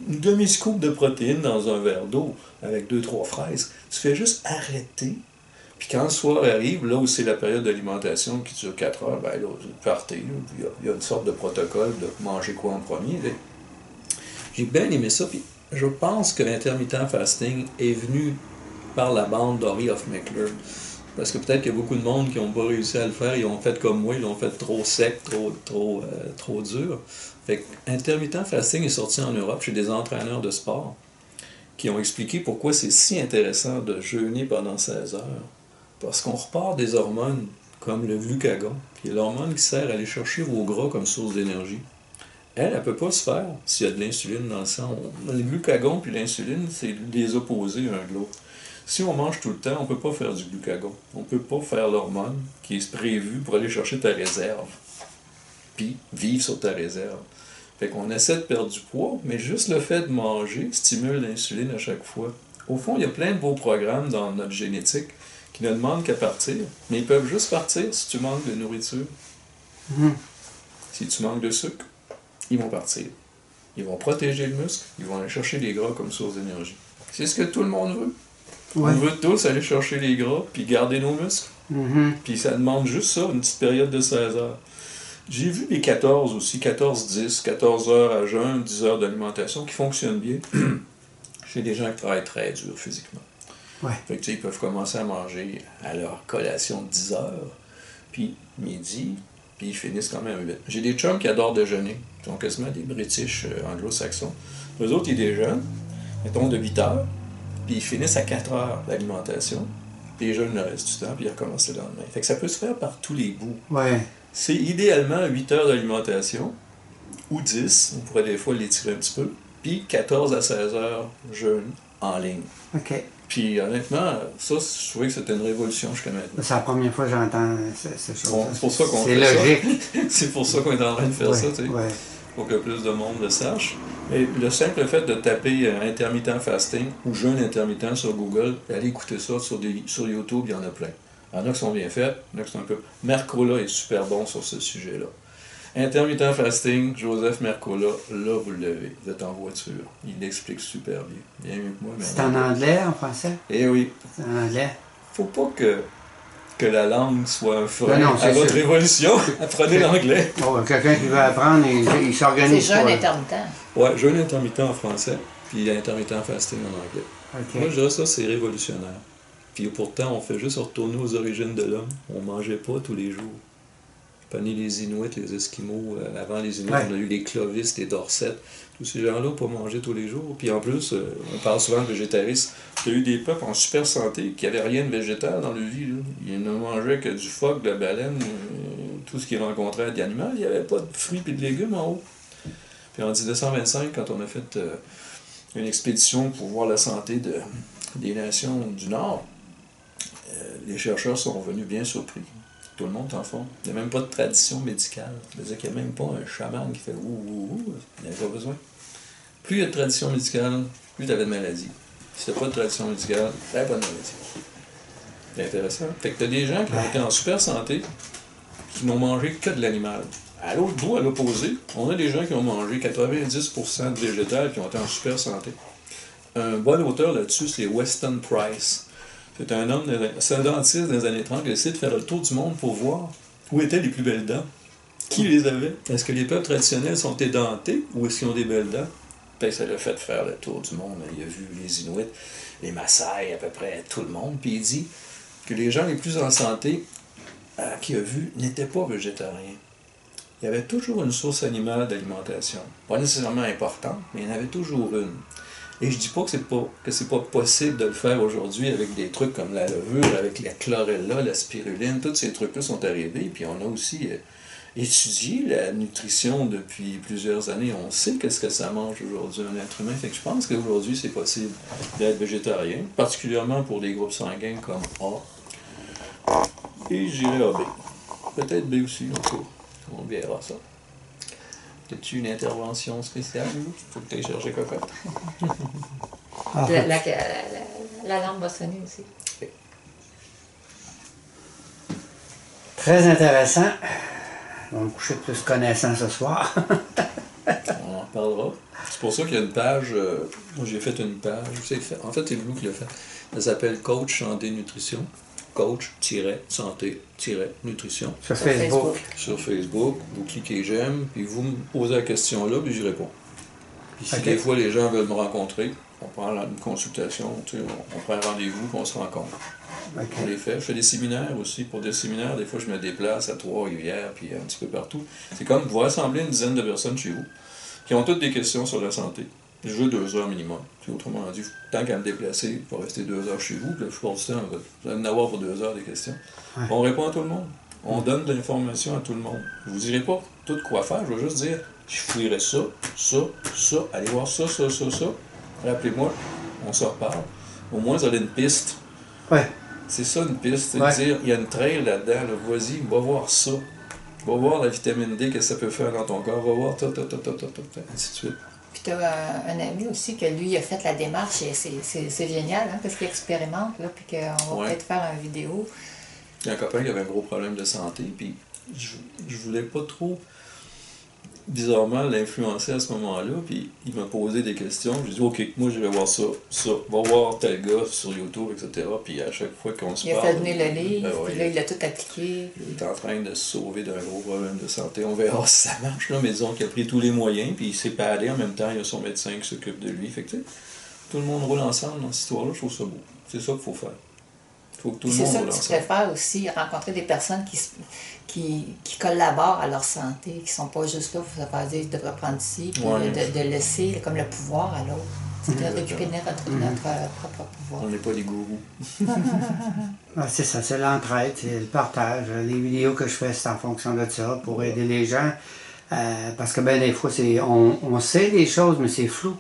Une demi-scoop de protéines dans un verre d'eau avec 2-3 fraises. Tu fais juste arrêter. Puis quand le soir arrive, là où c'est la période d'alimentation qui dure 4 heures, ben là, vous partez. Puis il y a une sorte de protocole de manger quoi en premier. Là. J'ai bien aimé ça. Puis je pense que l'intermittent fasting est venu par la bande d'Ori Hofmeckler. Parce que peut-être qu'il y a beaucoup de monde qui n'ont pas réussi à le faire, ils ont fait comme moi, ils l'ont fait trop sec, trop dur. Fait que intermittent fasting est sorti en Europe chez des entraîneurs de sport qui ont expliqué pourquoi c'est si intéressant de jeûner pendant 16 heures. Parce qu'on repart des hormones comme le glucagon, qui est l'hormone qui sert à aller chercher vos gras comme source d'énergie. Elle ne peut pas se faire s'il y a de l'insuline dans le sang. Le glucagon et l'insuline, c'est des opposés l'un de l'autre. Si on mange tout le temps, on ne peut pas faire du glucagon. On ne peut pas faire l'hormone qui est prévue pour aller chercher ta réserve. Puis vivre sur ta réserve. Fait qu'on essaie de perdre du poids, mais juste le fait de manger stimule l'insuline à chaque fois. Au fond, il y a plein de beaux programmes dans notre génétique qui ne demandent qu'à partir, mais ils peuvent juste partir si tu manques de nourriture. Si tu manques de sucre, ils vont partir. Ils vont protéger le muscle, ils vont aller chercher les gras comme source d'énergie. C'est ce que tout le monde veut. Ouais. On veut tous aller chercher les gras puis garder nos muscles. Puis ça demande juste ça, une petite période de 16 heures. J'ai vu les 14 aussi, 14-10, 14 heures à jeûne, 10 heures d'alimentation qui fonctionnent bien chez des gens qui travaillent très dur physiquement. Ouais. Fait que, ils peuvent commencer à manger à leur collation de 10 heures, puis midi, puis ils finissent quand même à 8. J'ai des chums qui adorent déjeuner, qui sont quasiment des British anglo-saxons. Eux autres, ils déjeunent, mettons de 8 heures, puis ils finissent à 4 heures d'alimentation, puis ils jeûnent le reste du temps, puis ils recommencent le lendemain. Fait que ça peut se faire par tous les bouts. Ouais. C'est idéalement 8 heures d'alimentation, ou 10, on pourrait des fois l'étirer un petit peu, puis 14 à 16 heures jeûne en ligne. OK. Puis honnêtement, ça, je trouvais que c'était une révolution jusqu'à maintenant. C'est la première fois que j'entends cette chose. Bon, c'est pour ça qu'on fait ça. C'est logique. C'est pour ça qu'on est en train de faire ça, tu sais. Ouais. Pour que plus de monde le sache. Mais le simple fait de taper intermittent fasting ou jeûne intermittent sur Google, allez écouter ça sur YouTube, il y en a plein. Il y en a qui sont bien faits, il y en a qui sont un peu... Mercola est super bon sur ce sujet-là. Intermittent fasting, Joseph Mercola, là vous l'avez, vous êtes en voiture. Il l'explique super bien. Bien mieux que moi. C'est en anglais, en français? Eh oui. C'est en anglais. Faut pas que la langue soit un frein à votre révolution. Apprenez l'anglais. Oh, quelqu'un qui veut apprendre, il s'organise. C'est jeûne intermittent. Oui, jeûne intermittent en français, puis intermittent fasting en anglais. Okay. Moi, je dirais ça, c'est révolutionnaire. Puis pourtant, on fait juste retourner aux origines de l'homme. On ne mangeait pas tous les jours. Prenez les Inuits, les Esquimaux, avant les Inuits, on a eu les Clovis, les Dorset. Tous ces gens-là pas manger tous les jours. Puis en plus, on parle souvent de végétarisme. Il y a eu des peuples en super santé qui n'avaient rien de végétal dans leur vie. Là. Ils ne mangeaient que du phoque, de la baleine, tout ce qu'ils rencontraient d'animal. Il n'y avait pas de fruits et de légumes en haut. Puis en 1925, quand on a fait une expédition pour voir la santé des nations du Nord, les chercheurs sont revenus bien surpris. Tout le monde en fond. Il n'y a même pas de tradition médicale. Ça veut dire qu'il n'y a même pas un chaman qui fait ouh. Il n'y avait pas besoin. Plus il y a de tradition médicale, plus tu avais de maladie. Si tu n'as pas de tradition médicale, tu n'avais pas de maladie. C'est intéressant. Fait que tu as des gens qui ont été en super santé, qui n'ont mangé que de l'animal. À l'autre bout, à l'opposé, on a des gens qui ont mangé 90% de végétal qui ont été en super santé. Un bon auteur là-dessus, c'est Weston Price. C'est un dentiste dans les années 30 qui a essayé de faire le tour du monde pour voir où étaient les plus belles dents. Qui les avait? Est-ce que les peuples traditionnels sont édentés ou est-ce qu'ils ont des belles dents? Puis ça l'a fait faire le tour du monde. Il a vu les Inuits, les Maasai, à peu près tout le monde. Puis il dit que les gens les plus en santé qu'il a vus n'étaient pas végétariens. Il y avait toujours une source animale d'alimentation. Pas nécessairement importante, mais il y en avait toujours une. Et je dis pas que c'est pas possible de le faire aujourd'hui avec des trucs comme la levure, avec la chlorella, la spiruline, tous ces trucs-là sont arrivés. Puis on a aussi étudié la nutrition depuis plusieurs années. On sait qu'est-ce que ça mange aujourd'hui un être humain. Fait que je pense qu'aujourd'hui, c'est possible d'être végétarien, particulièrement pour des groupes sanguins comme A. Et j'irai AB. Peut-être B aussi, en tout cas. On verra ça. As-tu une intervention spéciale? Faut que tu ailles chercher cocotte. Ah, La lampe va sonner aussi. très intéressant. On va me coucher de plus connaissant ce soir. On en reparlera. C'est pour ça qu'il y a une page. Moi, j'ai fait une page. En fait, c'est Blue qui l'a fait. Elle s'appelle Coach Santé Nutrition. Coach-santé-nutrition. Sur Facebook. Sur Facebook. Vous cliquez j'aime, puis vous me posez la question là, puis j'y réponds. Puis si des fois les gens veulent me rencontrer, on prend une consultation, on prend un rendez-vous, puis on se rencontre. Okay. On les fait. Je fais des séminaires aussi. Pour des séminaires, des fois, je me déplace à Trois-Rivières, puis un petit peu partout. C'est comme vous rassemblez une dizaine de personnes chez vous qui ont toutes des questions sur la santé. Je veux 2 heures minimum. Puis autrement dit, tant qu'à me déplacer, il faut rester 2 heures chez vous. Puis la plupart du temps, vous allez en avoir pour 2 heures des questions. Ouais. On répond à tout le monde. On donne de l'information à tout le monde. Je vous dirai pas tout quoi faire. Je vais juste dire, je fouillerai ça, ça, ça. Allez voir ça, ça, ça, ça. Rappelez-moi, on se reparle. Au moins, vous avez une piste. Ouais. C'est ça une piste, c'est Ouais. de dire, il y a une trail là-dedans, là, vas-y, va voir ça. Va voir la vitamine D, qu'est-ce que ça peut faire dans ton corps, va voir ainsi de suite. Puis tu as un ami aussi que lui a fait la démarche et c'est génial, hein, parce qu'il expérimente, là, puis qu'on va peut-être faire une vidéo. Il y a un copain qui avait un gros problème de santé, puis je voulais pas trop, bizarrement, l'influencer à ce moment-là, puis il m'a posé des questions. J'ai dit, OK, moi je vais voir ça, va voir tel gars sur YouTube, etc. Puis à chaque fois qu'on se Il a parle... fait venir le livre, ben ouais, puis là, il a tout appliqué. Il est en train de se sauver d'un gros problème de santé. On verra si ça marche, là, mais disons qu'il a pris tous les moyens, puis il s'est pas allé en même temps, il y a son médecin qui s'occupe de lui. Fait que, tu sais, tout le monde roule ensemble dans cette histoire-là, je trouve ça beau. C'est ça qu'il faut faire. Il faut que tout le C'est monde ça roule que tu ensemble. préfères aussi, rencontrer des personnes qui collaborent à leur santé, qui ne sont pas juste là pour se faire dire, je devrais prendre ci, puis Ouais. de laisser comme le pouvoir à l'autre. C'est de récupérer notre propre pouvoir. On n'est pas des gourous. Ah, c'est ça, c'est l'entraide, c'est le partage. Les vidéos que je fais, c'est en fonction de ça, pour aider les gens. Parce que ben des fois, on sait des choses, mais c'est flou.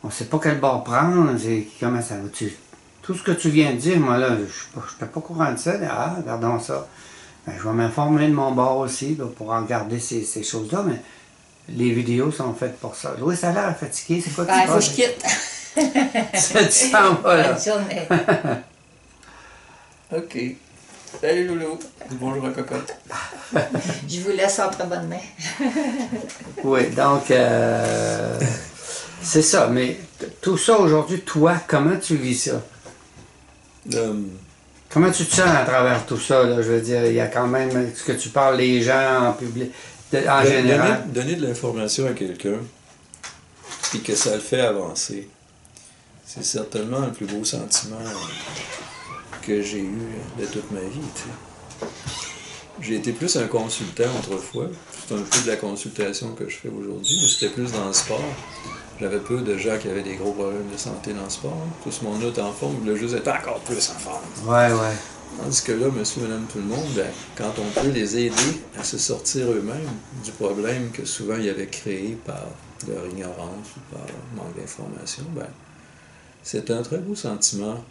On ne sait pas quel bord prendre. Comment ça va. Tout ce que tu viens de dire, moi là, je ne suis pas au courant de ça. Ah, regardons ça. Ben, je vais m'informer de mon bord aussi là, pour regarder ces choses-là, mais les vidéos sont faites pour ça. Louis, ça a l'air fatigué, c'est quoi que Il tu faut que je quitte. Ça te s'en va, là. Bonne journée. OK. Salut Loulou. Dis bonjour à Cocotte. Je vous laisse entre bonnes mains. Oui, donc, c'est ça. Mais tout ça aujourd'hui, toi, comment tu vis ça? Comment tu te sens à travers tout ça? Là? Je veux dire, il y a quand même ce que tu parles les gens en public, en général. Donner de l'information à quelqu'un, puis que ça le fait avancer, c'est certainement le plus beau sentiment que j'ai eu de toute ma vie. Tu sais. J'ai été plus un consultant autrefois. C'est un peu de la consultation que je fais aujourd'hui, mais c'était plus dans le sport. J'avais peu de gens qui avaient des gros problèmes de santé dans le sport. Tout ce monde-là est en forme, il voulait juste être encore plus en forme. Ouais, ouais. Tandis que là, monsieur, madame, tout le monde, ben, quand on peut les aider à se sortir eux-mêmes du problème que souvent ils avaient créé par leur ignorance ou par leur manque d'information, ben, c'est un très beau sentiment.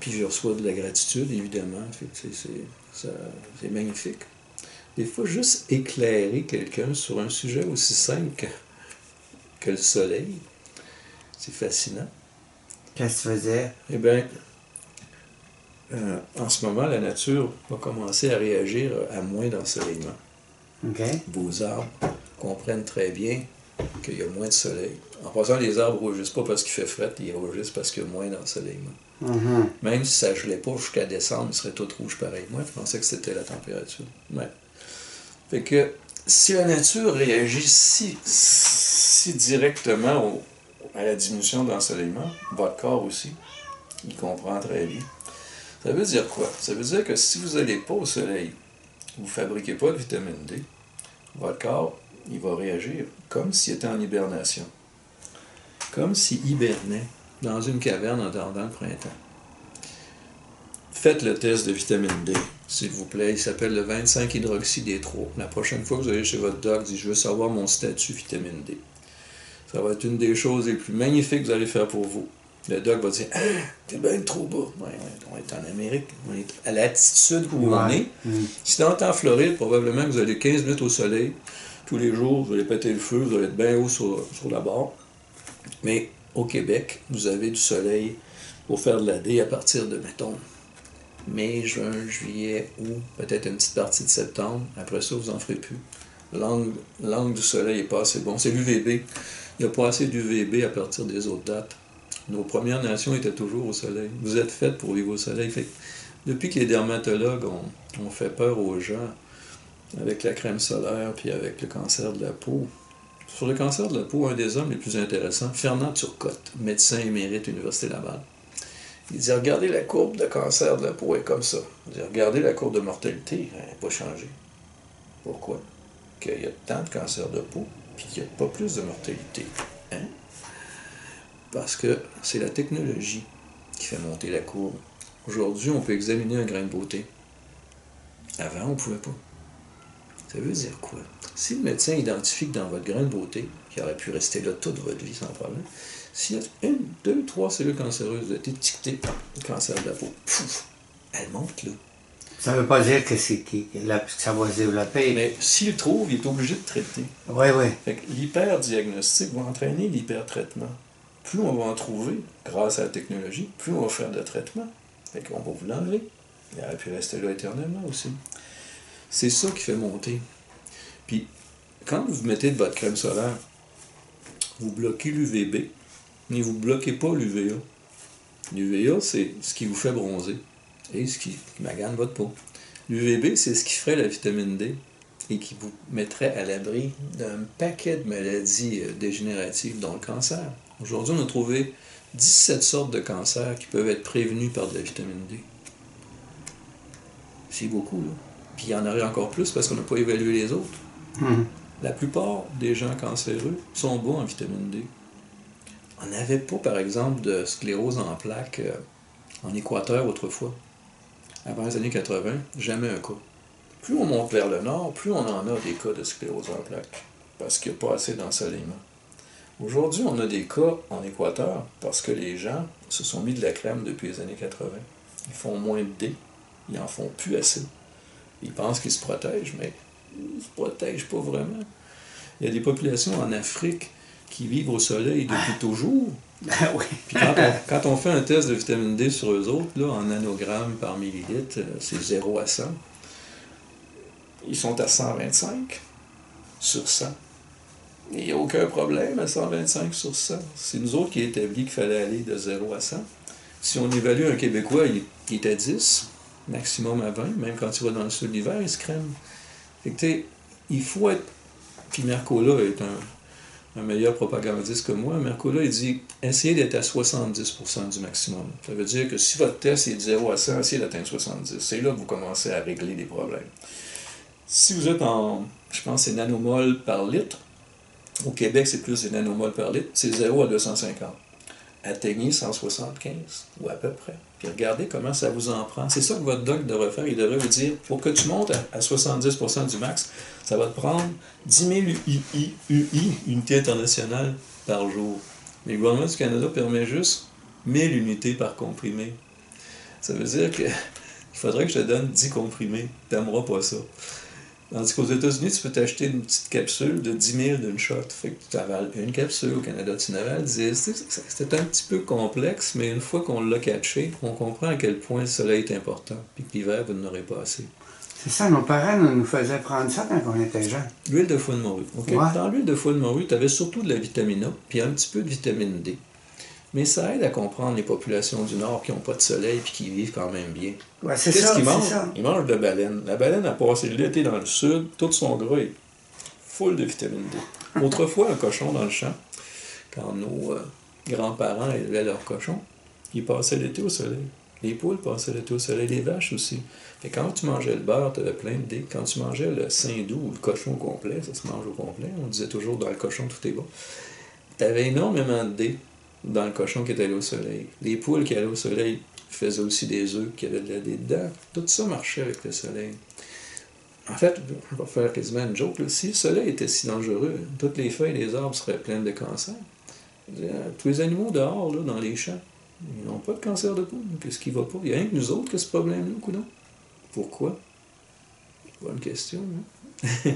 Puis je reçois de la gratitude, évidemment. Fait que, c'est magnifique. Des fois, juste éclairer quelqu'un sur un sujet aussi simple que le soleil, c'est fascinant. Qu'est-ce que tu faisais? Eh bien, en ce moment, la nature va commencer à réagir à moins d'ensoleillement. OK. Vos arbres comprennent très bien qu'il y a moins de soleil. En passant, les arbres ne rougissent pas parce qu'il fait fret, ils rougissent parce qu'il y a moins d'ensoleillement. Mm-hmm. Même si ça ne gelait pas jusqu'à décembre, il serait tout rouge pareil. Moi, je pensais que c'était la température. Ouais. Fait que si la nature réagit si directement à la diminution d'ensoleillement, votre corps aussi, il comprend très bien. Ça veut dire quoi? Ça veut dire que si vous n'allez pas au soleil, vous ne fabriquez pas de vitamine D, votre corps, il va réagir comme s'il était en hibernation. Comme s'il hibernait dans une caverne en attendant le printemps. faites le test de vitamine D, s'il vous plaît. Il s'appelle le 25-hydroxy-D3. La prochaine fois que vous allez chez votre doc, dites, je veux savoir mon statut vitamine D. Ça va être une des choses les plus magnifiques que vous allez faire pour vous. Le doc va dire, ah, t'es bien trop bas. Ouais, on est en Amérique, on est à l'altitude où on est. Si t'es en Floride, probablement que vous allez 15 minutes au soleil, tous les jours, vous allez péter le feu, vous allez être bien haut sur la barre. Mais au Québec, vous avez du soleil pour faire de la D à partir de, mettons, mai, juin, juillet, août, peut-être une petite partie de septembre. Après ça, vous n'en ferez plus. L'angle du soleil n'est pas assez bon. C'est l'UVB. Il n'y a pas assez d'UVB à partir des autres dates. Nos Premières Nations étaient toujours au soleil. Vous êtes faites pour vivre au soleil. Fait que, depuis que les dermatologues ont fait peur aux gens avec la crème solaire puis avec le cancer de la peau, sur le cancer de la peau, un des hommes les plus intéressants, Fernand Turcotte, médecin émérite Université Laval, il dit, regardez la courbe de cancer de la peau est comme ça. Il dit, regardez la courbe de mortalité, elle n'a pas changé. Pourquoi? Qu'il y a tant de cancer de peau, puis qu'il n'y a pas plus de mortalité. Hein? Parce que c'est la technologie qui fait monter la courbe. Aujourd'hui, on peut examiner un grain de beauté. Avant, on ne pouvait pas. Ça veut dire quoi? Si le médecin identifie que dans votre grain de beauté, qui aurait pu rester là toute votre vie sans problème, s'il y a 1, 2, 3 cellules cancéreuses, vous êtes étiqueté cancer de la peau, pouf, elle monte là. Ça ne veut pas dire que ça va se développer. Mais s'il le trouve, il est obligé de traiter. Oui, oui. Fait que l'hyperdiagnostic va entraîner l'hypertraitement. Plus on va en trouver, grâce à la technologie, plus on va faire de traitement. Fait qu'on va vous l'enlever. Il aurait pu rester là éternellement aussi. C'est ça qui fait monter. Puis, quand vous mettez de votre crème solaire, vous bloquez l'UVB, mais vous ne bloquez pas l'UVA. L'UVA, c'est ce qui vous fait bronzer et ce qui magane votre peau. L'UVB, c'est ce qui ferait la vitamine D et qui vous mettrait à l'abri d'un paquet de maladies dégénératives, dont le cancer. Aujourd'hui, on a trouvé 17 sortes de cancers qui peuvent être prévenus par de la vitamine D. C'est beaucoup, là. Puis il y en aurait encore plus parce qu'on n'a pas évalué les autres. La plupart des gens cancéreux sont bons en vitamine D. On n'avait pas, par exemple, de sclérose en plaques en Équateur autrefois. Avant les années 80, jamais un cas. Plus on monte vers le nord, plus on en a des cas de sclérose en plaques, parce qu'il n'y a pas assez d'ensoleillement. Aujourd'hui, on a des cas en Équateur parce que les gens se sont mis de la crème depuis les années 80. Ils font moins de D, ils n'en font plus assez. Ils pensent qu'ils se protègent, mais ils ne se protègent pas vraiment. Il y a des populations en Afrique qui vivent au soleil depuis toujours. Oui. Puis quand on fait un test de vitamine D sur eux autres, là, en nanogrammes par millilitre, c'est 0 à 100. Ils sont à 125 sur 100. Il n'y a aucun problème à 125 sur 100. C'est nous autres qui avons établi qu'il fallait aller de 0 à 100. Si on évalue un Québécois, il est à 10, maximum à 20. Même quand il va dans le sud de l'hiver, il se crème. Fait que, il faut être... Puis Mercola est un meilleur propagandiste que moi. Mercola, il dit, essayez d'être à 70% du maximum. Ça veut dire que si votre test est de 0 à 100, essayez d'atteindre 70. C'est là que vous commencez à régler des problèmes. Si vous êtes en, je pense, c'est nanomol par litre, au Québec, c'est plus des nanomoles par litre, c'est 0 à 250. Atteignez 175, ou à peu près. Puis regardez comment ça vous en prend. C'est ça que votre doc devrait faire. Il devrait vous dire, pour que tu montes à 70% du max, ça va te prendre 10 000 UI, unités internationales, par jour. Mais le gouvernement du Canada permet juste 1000 unités par comprimé. Ça veut dire qu'il faudrait que je te donne 10 comprimés. Tu n'aimeras pas ça. Tandis qu'aux États-Unis, tu peux t'acheter une petite capsule de 10 000 d'une shot. Fait que tu avales une capsule. Au Canada, tu en avales 10. C'est un petit peu complexe, mais une fois qu'on l'a catché, on comprend à quel point le soleil est important. Puis que l'hiver, vous n'aurez pas assez. C'est ça, nos parents nous faisaient prendre ça quand on était jeunes. L'huile de foie de morue. Okay? Ouais. Dans l'huile de foie de morue, tu avais surtout de la vitamine A, puis un petit peu de vitamine D. Mais ça aide à comprendre les populations du Nord qui n'ont pas de soleil et qui vivent quand même bien. Ouais, c'est Qu'est-ce ça, qu'ils mangent? Ça. Ils mangent de la baleine. La baleine a passé l'été dans le sud, tout son gras est full de vitamine D. Autrefois, un cochon dans le champ, quand nos grands-parents élevaient leurs cochons, ils passaient l'été au soleil. Les poules passaient l'été au soleil, les vaches aussi. Et quand tu mangeais le beurre, tu avais plein de D. Quand tu mangeais le sein doux ou le cochon au complet, ça se mange au complet, on disait toujours dans le cochon tout est bon, tu avais énormément de D dans le cochon qui est allé au soleil. Les poules qui allaient au soleil faisait aussi des œufs qui avaient de la D dedans. Tout ça marchait avec le soleil. En fait, on va faire quasiment une joke, là. Si le soleil était si dangereux, toutes les feuilles des arbres seraient pleines de cancer. Tous les animaux dehors, là, dans les champs, ils n'ont pas de cancer de peau. Qu'est-ce qui va pas? Il y a rien que nous autres qui a ce problème-là, coudonc. Pourquoi? Bonne question, hein?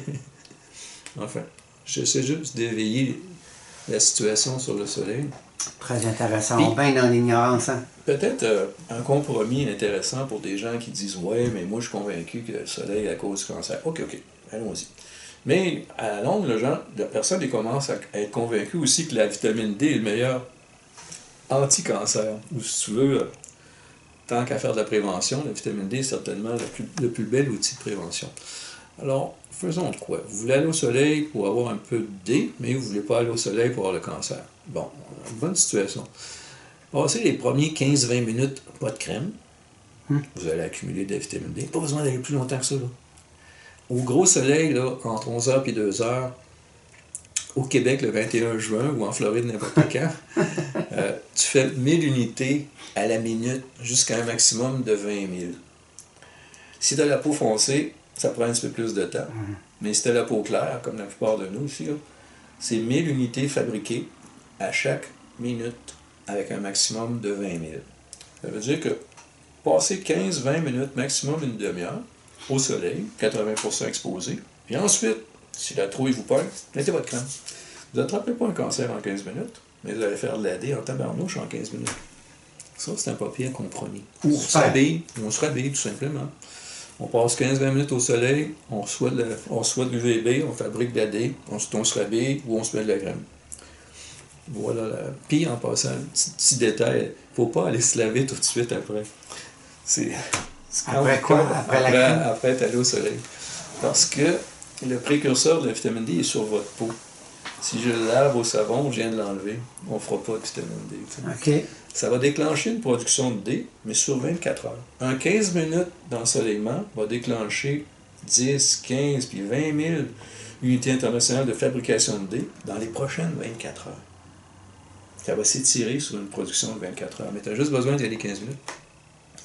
Enfin, j'essaie juste d'éveiller la situation sur le soleil. Très intéressant. Puis, On baigne dans l'ignorance. Hein? Peut-être un compromis intéressant pour des gens qui disent « Ouais, mais moi je suis convaincu que le soleil est à cause du cancer. » OK, allons-y. Mais à la longue, la personne il commence à être convaincue aussi que la vitamine D est le meilleur anti-cancer. Ou si tu veux, tant qu'à faire de la prévention, la vitamine D est certainement le plus bel outil de prévention. Alors, faisons de quoi? Vous voulez aller au soleil pour avoir un peu de D, mais vous ne voulez pas aller au soleil pour avoir le cancer. Bon, bonne situation. Passez les premiers 15-20 minutes, pas de crème. Vous allez accumuler de la vitamine D. Pas besoin d'aller plus longtemps que ça, là. Au gros soleil, là, entre 11h et 2h, au Québec le 21 juin ou en Floride n'importe quand, tu fais 1000 unités à la minute jusqu'à un maximum de 20 000. Si tu as la peau foncée, ça prend un petit peu plus de temps. Mais si tu as la peau claire, comme la plupart de nous ici, là, c'est 1000 unités fabriquées à chaque minute avec un maximum de 20 000. Ça veut dire que passer 15-20 minutes, maximum une demi-heure, au soleil, 80% exposé, et ensuite, si la trouille vous pogne, mettez votre crème. Vous n'attrapez pas un cancer en 15 minutes, mais vous allez faire de la D en tabarnouche en 15 minutes. Ça, c'est un papier compromis. Ou on se rhabille tout simplement. On passe 15-20 minutes au soleil, on reçoit de l'UVB, on fabrique de la D, on se rhabille ou on se met de la crème. Voilà. Puis en passant, petit détail, il ne faut pas aller se laver tout de suite après. Après quoi? Après la crème? Après être allé au soleil. Parce que le précurseur de la vitamine D est sur votre peau. Si je le lave au savon, je viens de l'enlever, on ne fera pas de vitamine D. OK. Ça va déclencher une production de D, mais sur 24 heures. Un 15 minutes d'ensoleillement va déclencher 10, 15 puis 20 000 unités internationales de fabrication de D dans les prochaines 24 heures. Ça va s'étirer sur une production de 24 heures. Mais tu as juste besoin d'y aller 15 minutes.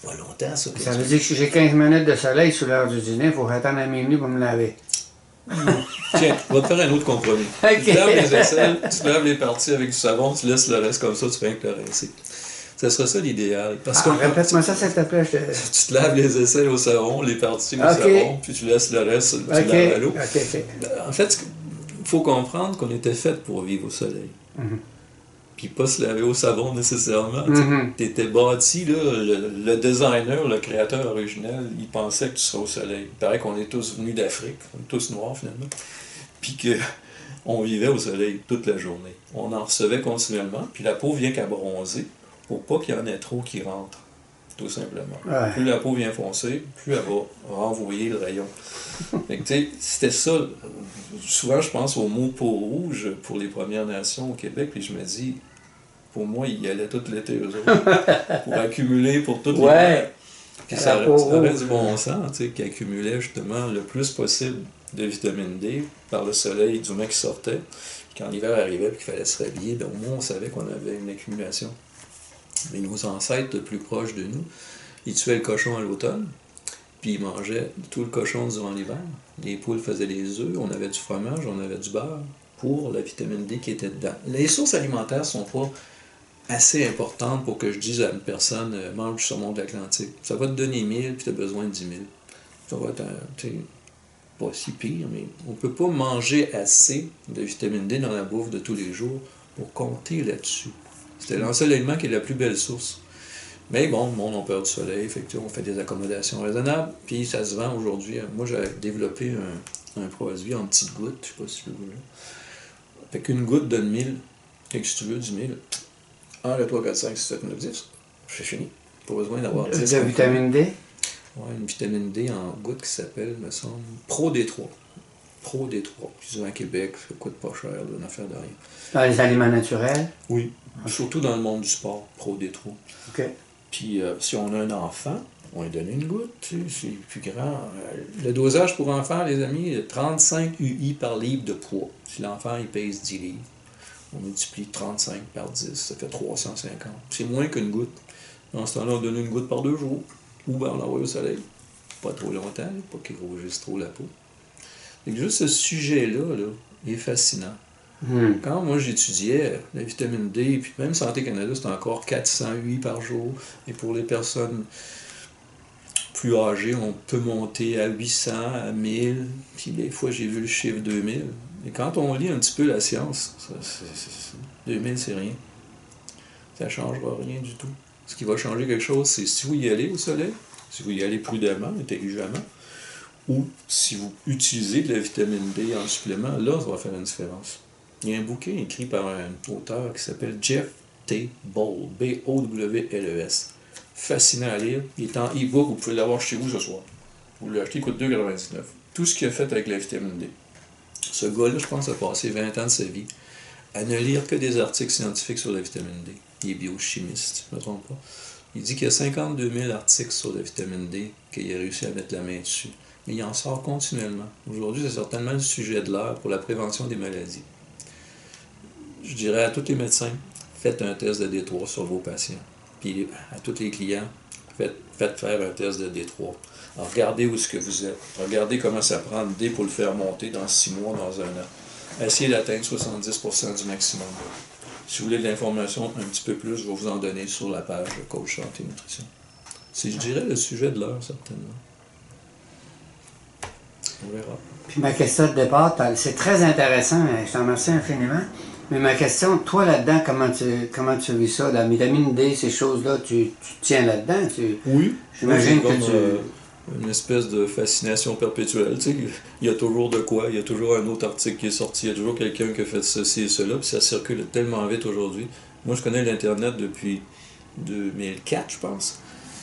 Pas longtemps, ça. Ça veut dire que si j'ai 15 minutes de soleil sous l'heure du dîner, il faut attendre à minuit pour me laver. Tiens, on va te faire un autre compromis. Okay. Tu laves les aisselles, tu laves les parties avec du savon, tu laisses le reste comme ça, tu fais un le rincer. Ça serait ça l'idéal. Répète-moi ça, s'il te plaît. Tu te laves les aisselles au savon, les parties au savon, puis tu laisses le reste, tu laves à l'eau. En fait, il faut comprendre qu'on était fait pour vivre au soleil. Puis pas se laver au savon nécessairement. Tu étais bâti, là, le designer, le créateur original, il pensait que tu serais au soleil. Il paraît qu'on est tous venus d'Afrique, on est tous noirs finalement, puis qu'on vivait au soleil toute la journée. On en recevait continuellement, puis la peau vient qu'à bronzer pour pas qu'il y en ait trop qui rentrent, tout simplement. Ouais. Plus la peau vient foncer, plus elle va renvoyer le rayon. Fait que, tu sais, c'était ça. Souvent, je pense au mot peau rouge pour les Premières Nations au Québec, puis je me dis, pour moi, ils y allaient tout l'été, eux autres, pour accumuler pour toute l'hiver. Puis ça aurait du bon sens, tu sais, qui accumulait justement le plus possible de vitamine D par le soleil du moins qui sortait. Puis quand l'hiver arrivait et qu'il fallait se rhabiller, bien, au moins on savait qu'on avait une accumulation. Mais nos ancêtres plus proches de nous, ils tuaient le cochon à l'automne, puis ils mangeaient tout le cochon durant l'hiver. Les poules faisaient des œufs, on avait du fromage, on avait du beurre pour la vitamine D qui était dedans. Les sources alimentaires ne sont pas assez importantes pour que je dise à une personne mange du saumon de l'Atlantique. Ça va te donner 1000 puis tu as besoin de 10 000. Ça va être pas si pire, mais on ne peut pas manger assez de vitamine D dans la bouffe de tous les jours pour compter là-dessus. C'était l'ensoleillement qui est la plus belle source. Mais bon, le monde a peur du soleil, effectivement, on fait des accommodations raisonnables, puis ça se vend aujourd'hui. Moi, j'ai développé un produit en petites gouttes, je ne sais pas si tu veux. Fait qu'une goutte donne 1000, et que si tu veux du 1000, 1, 2, 3, 4, 5, 6, 7, 9, 10, c'est fini. Pas besoin d'avoir 10. De vitamine D? Oui, une vitamine D en gouttes qui s'appelle, me semble, Pro D3. Pro D3. Ils ont à Québec, ça coûte pas cher, une affaire de rien. Dans les aliments naturels? Oui, surtout dans le monde du sport, Pro D3. OK. Puis si on a un enfant, on lui donne une goutte, c'est plus grand. Le dosage pour enfants, les amis, 35 UI par livre de poids. Si l'enfant il pèse 10 livres, on multiplie 35 par 10, ça fait 350. C'est moins qu'une goutte. En ce temps-là, on donne une goutte par 2 jours. Ou ben, on l'envoie au soleil. Pas trop longtemps, pas qu'il rougisse trop la peau. Et juste ce sujet-là, là, il est fascinant. Quand moi j'étudiais la vitamine D, puis même Santé Canada, c'était encore 408 par jour. Et pour les personnes plus âgées, on peut monter à 800, à 1000. Puis des fois, j'ai vu le chiffre 2000. Et quand on lit un petit peu la science, 2000, c'est rien. Ça ne changera rien du tout. Ce qui va changer quelque chose, c'est si vous y allez au soleil, si vous y allez prudemment, intelligemment, ou si vous utilisez de la vitamine D en supplément, là, ça va faire une différence. Il y a un bouquin écrit par un auteur qui s'appelle Jeff T. Bowles, B-O-W-L-E-S. Fascinant à lire. Il est en e-book, vous pouvez l'avoir chez vous ce soir. Vous l'achetez, il coûte 2,99. Tout ce qu'il a fait avec la vitamine D. Ce gars-là, je pense, a passé 20 ans de sa vie à ne lire que des articles scientifiques sur la vitamine D. Il est biochimiste, si je ne me trompe pas. Il dit qu'il y a 52 000 articles sur la vitamine D, qu'il a réussi à mettre la main dessus. Mais il en sort continuellement. Aujourd'hui, c'est certainement le sujet de l'heure pour la prévention des maladies. Je dirais à tous les médecins, faites un test de D3 sur vos patients. Puis à tous les clients, faites faire un test de D3. Alors, regardez où est-ce que vous êtes. Regardez comment ça prend le D pour le faire monter dans 6 mois, dans 1 an. Essayez d'atteindre 70% du maximum. Si vous voulez de l'information un petit peu plus, je vais vous en donner sur la page Coach Santé Nutrition. C'est, je dirais, le sujet de l'heure, certainement. On verra. Puis ma question de départ, c'est très intéressant, je t'en remercie infiniment. Mais ma question, toi là-dedans, comment tu vis ça? La vitamine D, ces choses-là, tu tiens là-dedans? Oui. J'imagine que une espèce de fascination perpétuelle. Tu sais, il y a toujours de quoi, il y a toujours un autre article qui est sorti, il y a toujours quelqu'un qui a fait ceci et cela, puis ça circule tellement vite aujourd'hui. Moi, je connais l'Internet depuis 2004, je pense.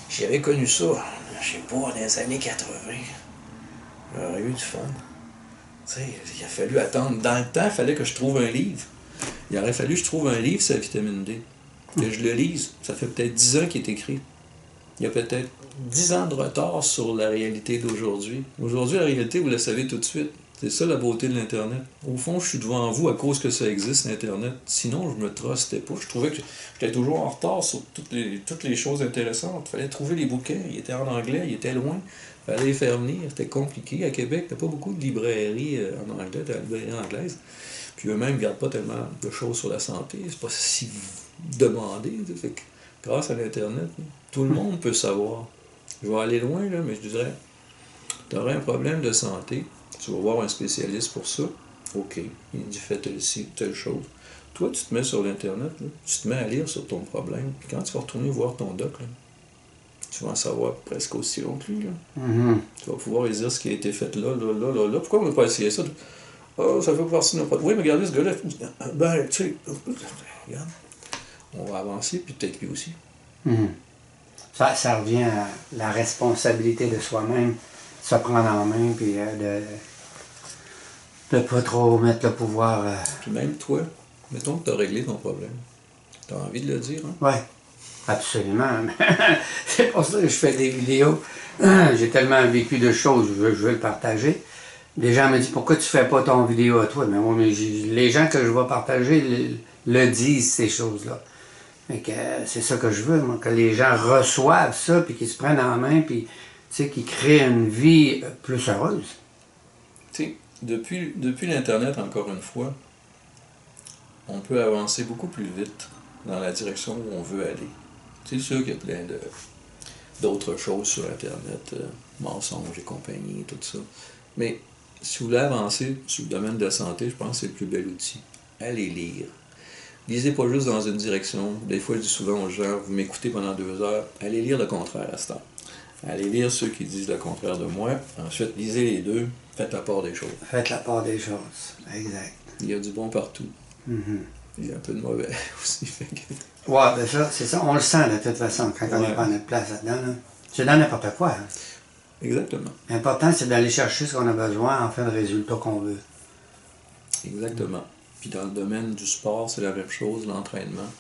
J'avais connu ça, je sais pas, dans les années 80. J'aurais eu du fun. Tu sais, il a fallu attendre. Dans le temps, il fallait que je trouve un livre. Il aurait fallu que je trouve un livre sur la vitamine D. Que je le lise. Ça fait peut-être 10 ans qu'il est écrit. Il y a peut-être 10 ans de retard sur la réalité d'aujourd'hui. Aujourd'hui, la réalité, vous la savez tout de suite. C'est ça la beauté de l'Internet. Au fond, je suis devant vous à cause que ça existe, l'Internet. Sinon, je me trustais pas. Je trouvais que j'étais toujours en retard sur toutes les choses intéressantes. Il fallait trouver les bouquins. Ils étaient en anglais, ils étaient loin. Il fallait les faire venir. C'était compliqué. À Québec, il n'y a pas beaucoup de librairies en anglais, de la librairie anglaise. Puis eux-mêmes ne gardent pas tellement de choses sur la santé. C'est pas si demandé. Fait que, grâce à l'Internet, tout le monde peut savoir. Je vais aller loin, là, mais je dirais, tu aurais un problème de santé, tu vas voir un spécialiste pour ça. OK, il dit fais telle chose. Toi, tu te mets sur l'Internet, là, tu te mets à lire sur ton problème. Puis quand tu vas retourner voir ton doc, là, tu vas en savoir presque aussi long que lui. Là. Tu vas pouvoir lui dire ce qui a été fait là. Pourquoi on n'a pas essayé ça? Oh, ça fait partie de notre problème. Oui, mais regardez ce gars-là. Ben, tu sais, regarde. On va avancer, puis peut-être lui aussi. Ça revient à la responsabilité de soi-même, se prendre en main, puis de pas trop mettre le pouvoir. Puis même toi, mettons que tu as réglé ton problème. Tu as envie de le dire, hein? Oui, absolument. C'est pour ça que je fais des vidéos. J'ai tellement vécu de choses, je veux le partager. Les gens me disent, pourquoi tu fais pas ton vidéo à toi? Mais moi, les gens que je vais partager le disent, ces choses-là. C'est ça que je veux, moi, que les gens reçoivent ça, puis qu'ils se prennent en main, puis qu'ils créent une vie plus heureuse. Tu sais, depuis l'Internet, encore une fois, on peut avancer beaucoup plus vite dans la direction où on veut aller. C'est sûr qu'il y a plein d'autres choses sur Internet, mensonges et compagnie, tout ça. Mais si vous voulez avancer sur le domaine de la santé, je pense que c'est le plus bel outil. Allez lire. Lisez pas juste dans une direction. Des fois, je dis souvent aux gens, vous m'écoutez pendant 2 heures, allez lire le contraire à ce temps. Allez lire ceux qui disent le contraire de moi. Ensuite, lisez les deux, faites la part des choses. Faites la part des choses, exact. Il y a du bon partout. Il y a un peu de mauvais aussi. Ouais, ben ça, c'est ça. On le sent de toute façon quand on n'est pas à notre place là-dedans. Là. C'est dans n'importe quoi. Hein. Exactement. L'important, c'est d'aller chercher ce qu'on a besoin en fait le résultat qu'on veut. Exactement. Puis dans le domaine du sport, c'est la même chose, l'entraînement.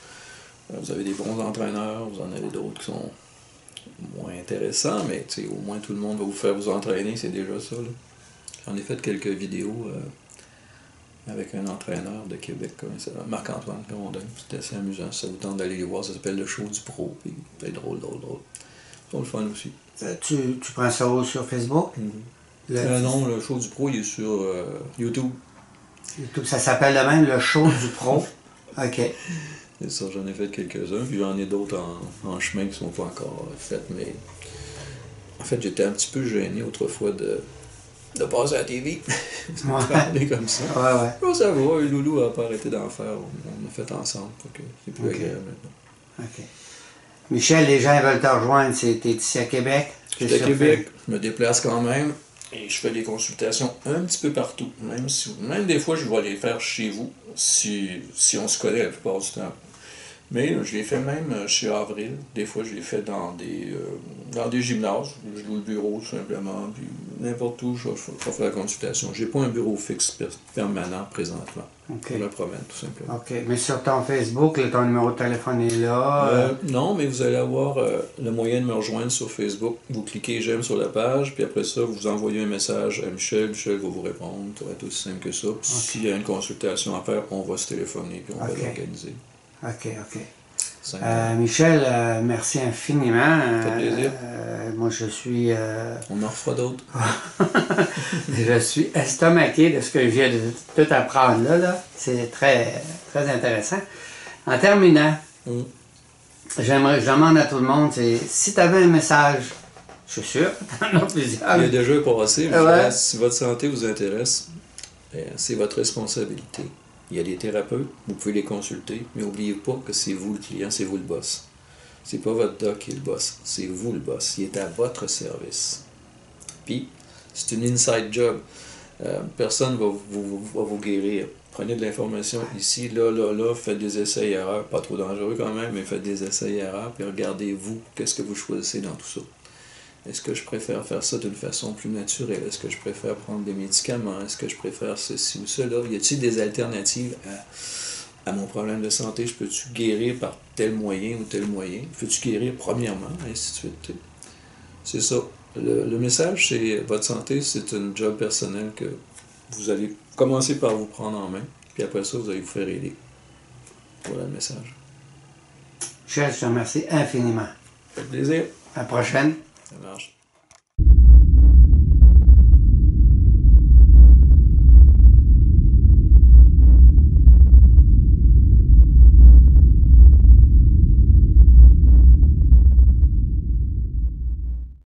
Vous avez des bons entraîneurs, vous en avez d'autres qui sont moins intéressants, mais au moins tout le monde va vous faire vous entraîner, c'est déjà ça. Là. J'en ai fait quelques vidéos avec un entraîneur de Québec, Marc-Antoine Grondin. C'était assez amusant. Ça vous tente d'aller les voir, ça s'appelle le show du pro. Puis c'est drôle. C'est le fun aussi. Tu prends ça où sur Facebook? Non, le show du pro, il est sur YouTube. YouTube, ça s'appelle de même le show du pro. OK. C'est ça, j'en ai fait quelques-uns, puis j'en ai d'autres en chemin qui ne sont pas encore faits, mais en fait, j'étais un petit peu gêné autrefois de passer à la TV. Parler comme ça. Ouais. Oh, ça va, Loulou n'a pas arrêté d'en faire, on a fait ensemble, donc c'est plus agréable maintenant. OK. Michel, les gens veulent te rejoindre, t'es ici à Québec? Je suis à Québec, je me déplace quand même, et je fais des consultations un petit peu partout, même des fois, je vais les faire chez vous, si on se connaît la plupart du temps. Mais je l'ai fait même chez Avril. Des fois, je l'ai fait dans des gymnases. Je loue le bureau, tout simplement. Puis n'importe où, je vais faire la consultation. Je n'ai pas un bureau fixe permanent présentement. OK. Je me promène, tout simplement. OK. Mais sur ton Facebook, ton numéro de téléphone est là? Non, mais vous allez avoir le moyen de me rejoindre sur Facebook. Vous cliquez « J'aime » sur la page, puis après ça, vous envoyez un message à Michel. Michel va vous répondre. Ça va être aussi simple que ça. Puis s'il y a une consultation à faire, on va se téléphoner, puis on va l'organiser. OK. Michel, merci infiniment. Ça fait plaisir. Moi, je suis... On en refera d'autres. Je suis estomaqué de ce que je viens de tout apprendre là. C'est très, très intéressant. En terminant, je demande à tout le monde, si tu avais un message, je suis sûr, tu en as plusieurs. Il y a déjà passé, mais Ouais. si votre santé vous intéresse, c'est votre responsabilité. Il y a des thérapeutes, vous pouvez les consulter, mais n'oubliez pas que c'est vous le client, c'est vous le boss. C'est pas votre doc qui est le boss, c'est vous le boss. Il est à votre service. Puis, c'est une inside job. Personne ne va vous guérir. Prenez de l'information ici, là, faites des essais-erreurs, pas trop dangereux quand même, mais faites des essais-erreurs, puis regardez-vous, qu'est-ce que vous choisissez dans tout ça. Est-ce que je préfère faire ça d'une façon plus naturelle? Est-ce que je préfère prendre des médicaments? Est-ce que je préfère ceci ou cela? Y a-t-il des alternatives à mon problème de santé? Je peux-tu guérir par tel moyen ou tel moyen? Peux-tu guérir premièrement? Ainsi de suite. C'est ça. Le message, c'est votre santé, c'est un job personnel que vous allez commencer par vous prendre en main, puis après ça, vous allez vous faire aider. Voilà le message. Michel, je te remercie infiniment. Ça fait plaisir. À la prochaine. Ça marche.